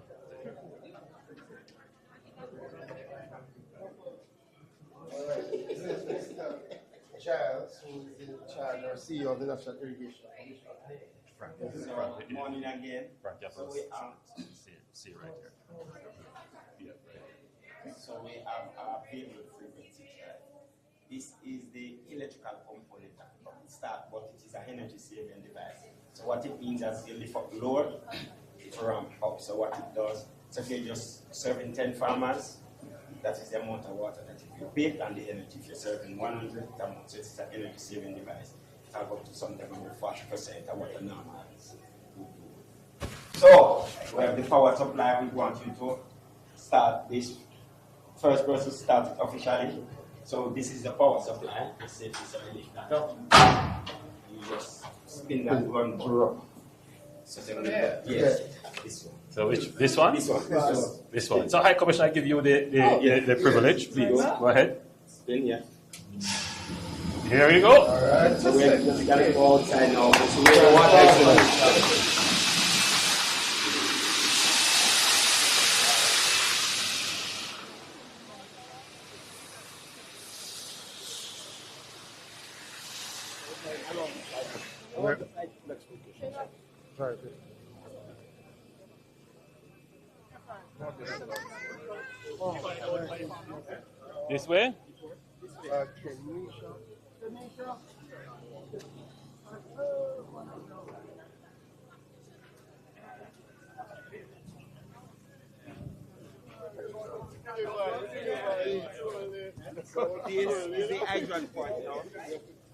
Speaker 7: This is Mr. Giles, who is in charge or CEO of the National Irrigation Commission.
Speaker 12: Frank.
Speaker 13: Good morning again.
Speaker 12: Frank, you
Speaker 13: So we have
Speaker 12: see right here.
Speaker 13: So we have our variable frequency drive. This is the electrical component that start, but it is an energy saving device. So what it means is you lift up load, it ramp up. So what it does, so if you're just serving 10 farmers, that is the amount of water that you pay, and the energy. If you're serving 100, amount, so it's an energy saving device. It has up to something about 40% of what the normal is. So we have the power supply. We want you to start this. First person start it officially. So this is the power supply. The safety is lift that up. You just spin that one button. So yes, this one.
Speaker 12: So which this one?
Speaker 13: This one.
Speaker 12: This one. So High Commissioner, I give you the privilege, please. Go ahead.
Speaker 13: Spin, yeah.
Speaker 12: Here we go.
Speaker 13: All right. So we're just gonna go outside now. So we're water.
Speaker 12: This way?
Speaker 13: So this is the hydrant point now.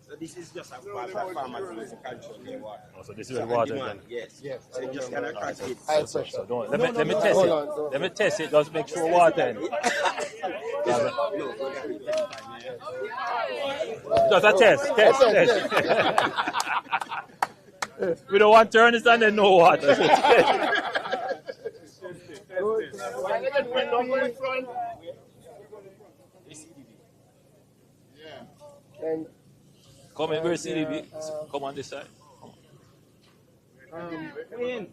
Speaker 13: So this is just a part of farmers use to control the water.
Speaker 12: Oh, so this is the water then?
Speaker 13: Yes. So you just cannot crack it.
Speaker 12: So don't, let me test it. Let me test it. Just make sure water in. Just a test. We don't want to understand and know what. Come in, where's CDB? Come on this side.
Speaker 11: Wayne.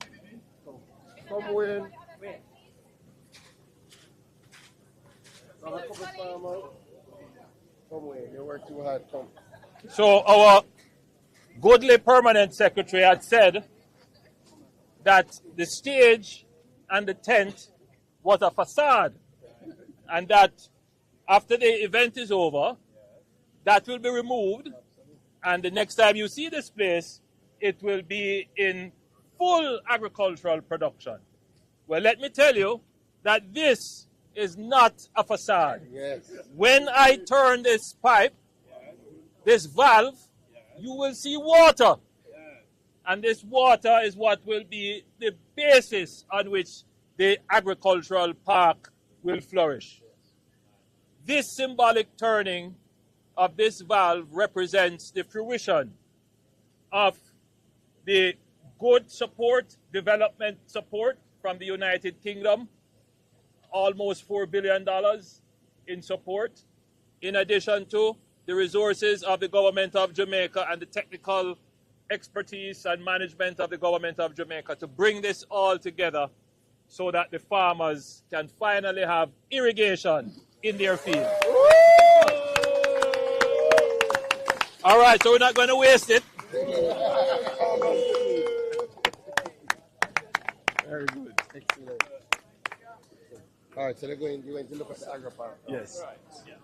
Speaker 11: Come Wayne. Come Wayne, you work too hard, come.
Speaker 12: So our goodly permanent secretary had said that the stage and the tent was a facade, and that after the event is over, that will be removed, and the next time you see this place, it will be in full agricultural production. Well, let me tell you that this is not a facade.
Speaker 11: Yes.
Speaker 12: When I turn this pipe, this valve, you will see water. And this water is what will be the basis on which the agricultural park will flourish. This symbolic turning of this valve represents the fruition of the good support, development support from the United Kingdom, almost $4 billion in support, in addition to the resources of the government of Jamaica and the technical expertise and management of the government of Jamaica to bring this all together so that the farmers can finally have irrigation in their field. All right, so we're not going to waste it.
Speaker 11: Very good. Excellent. All right, so you're going to look at the agro park.
Speaker 12: Yes.
Speaker 11: Right. Yeah.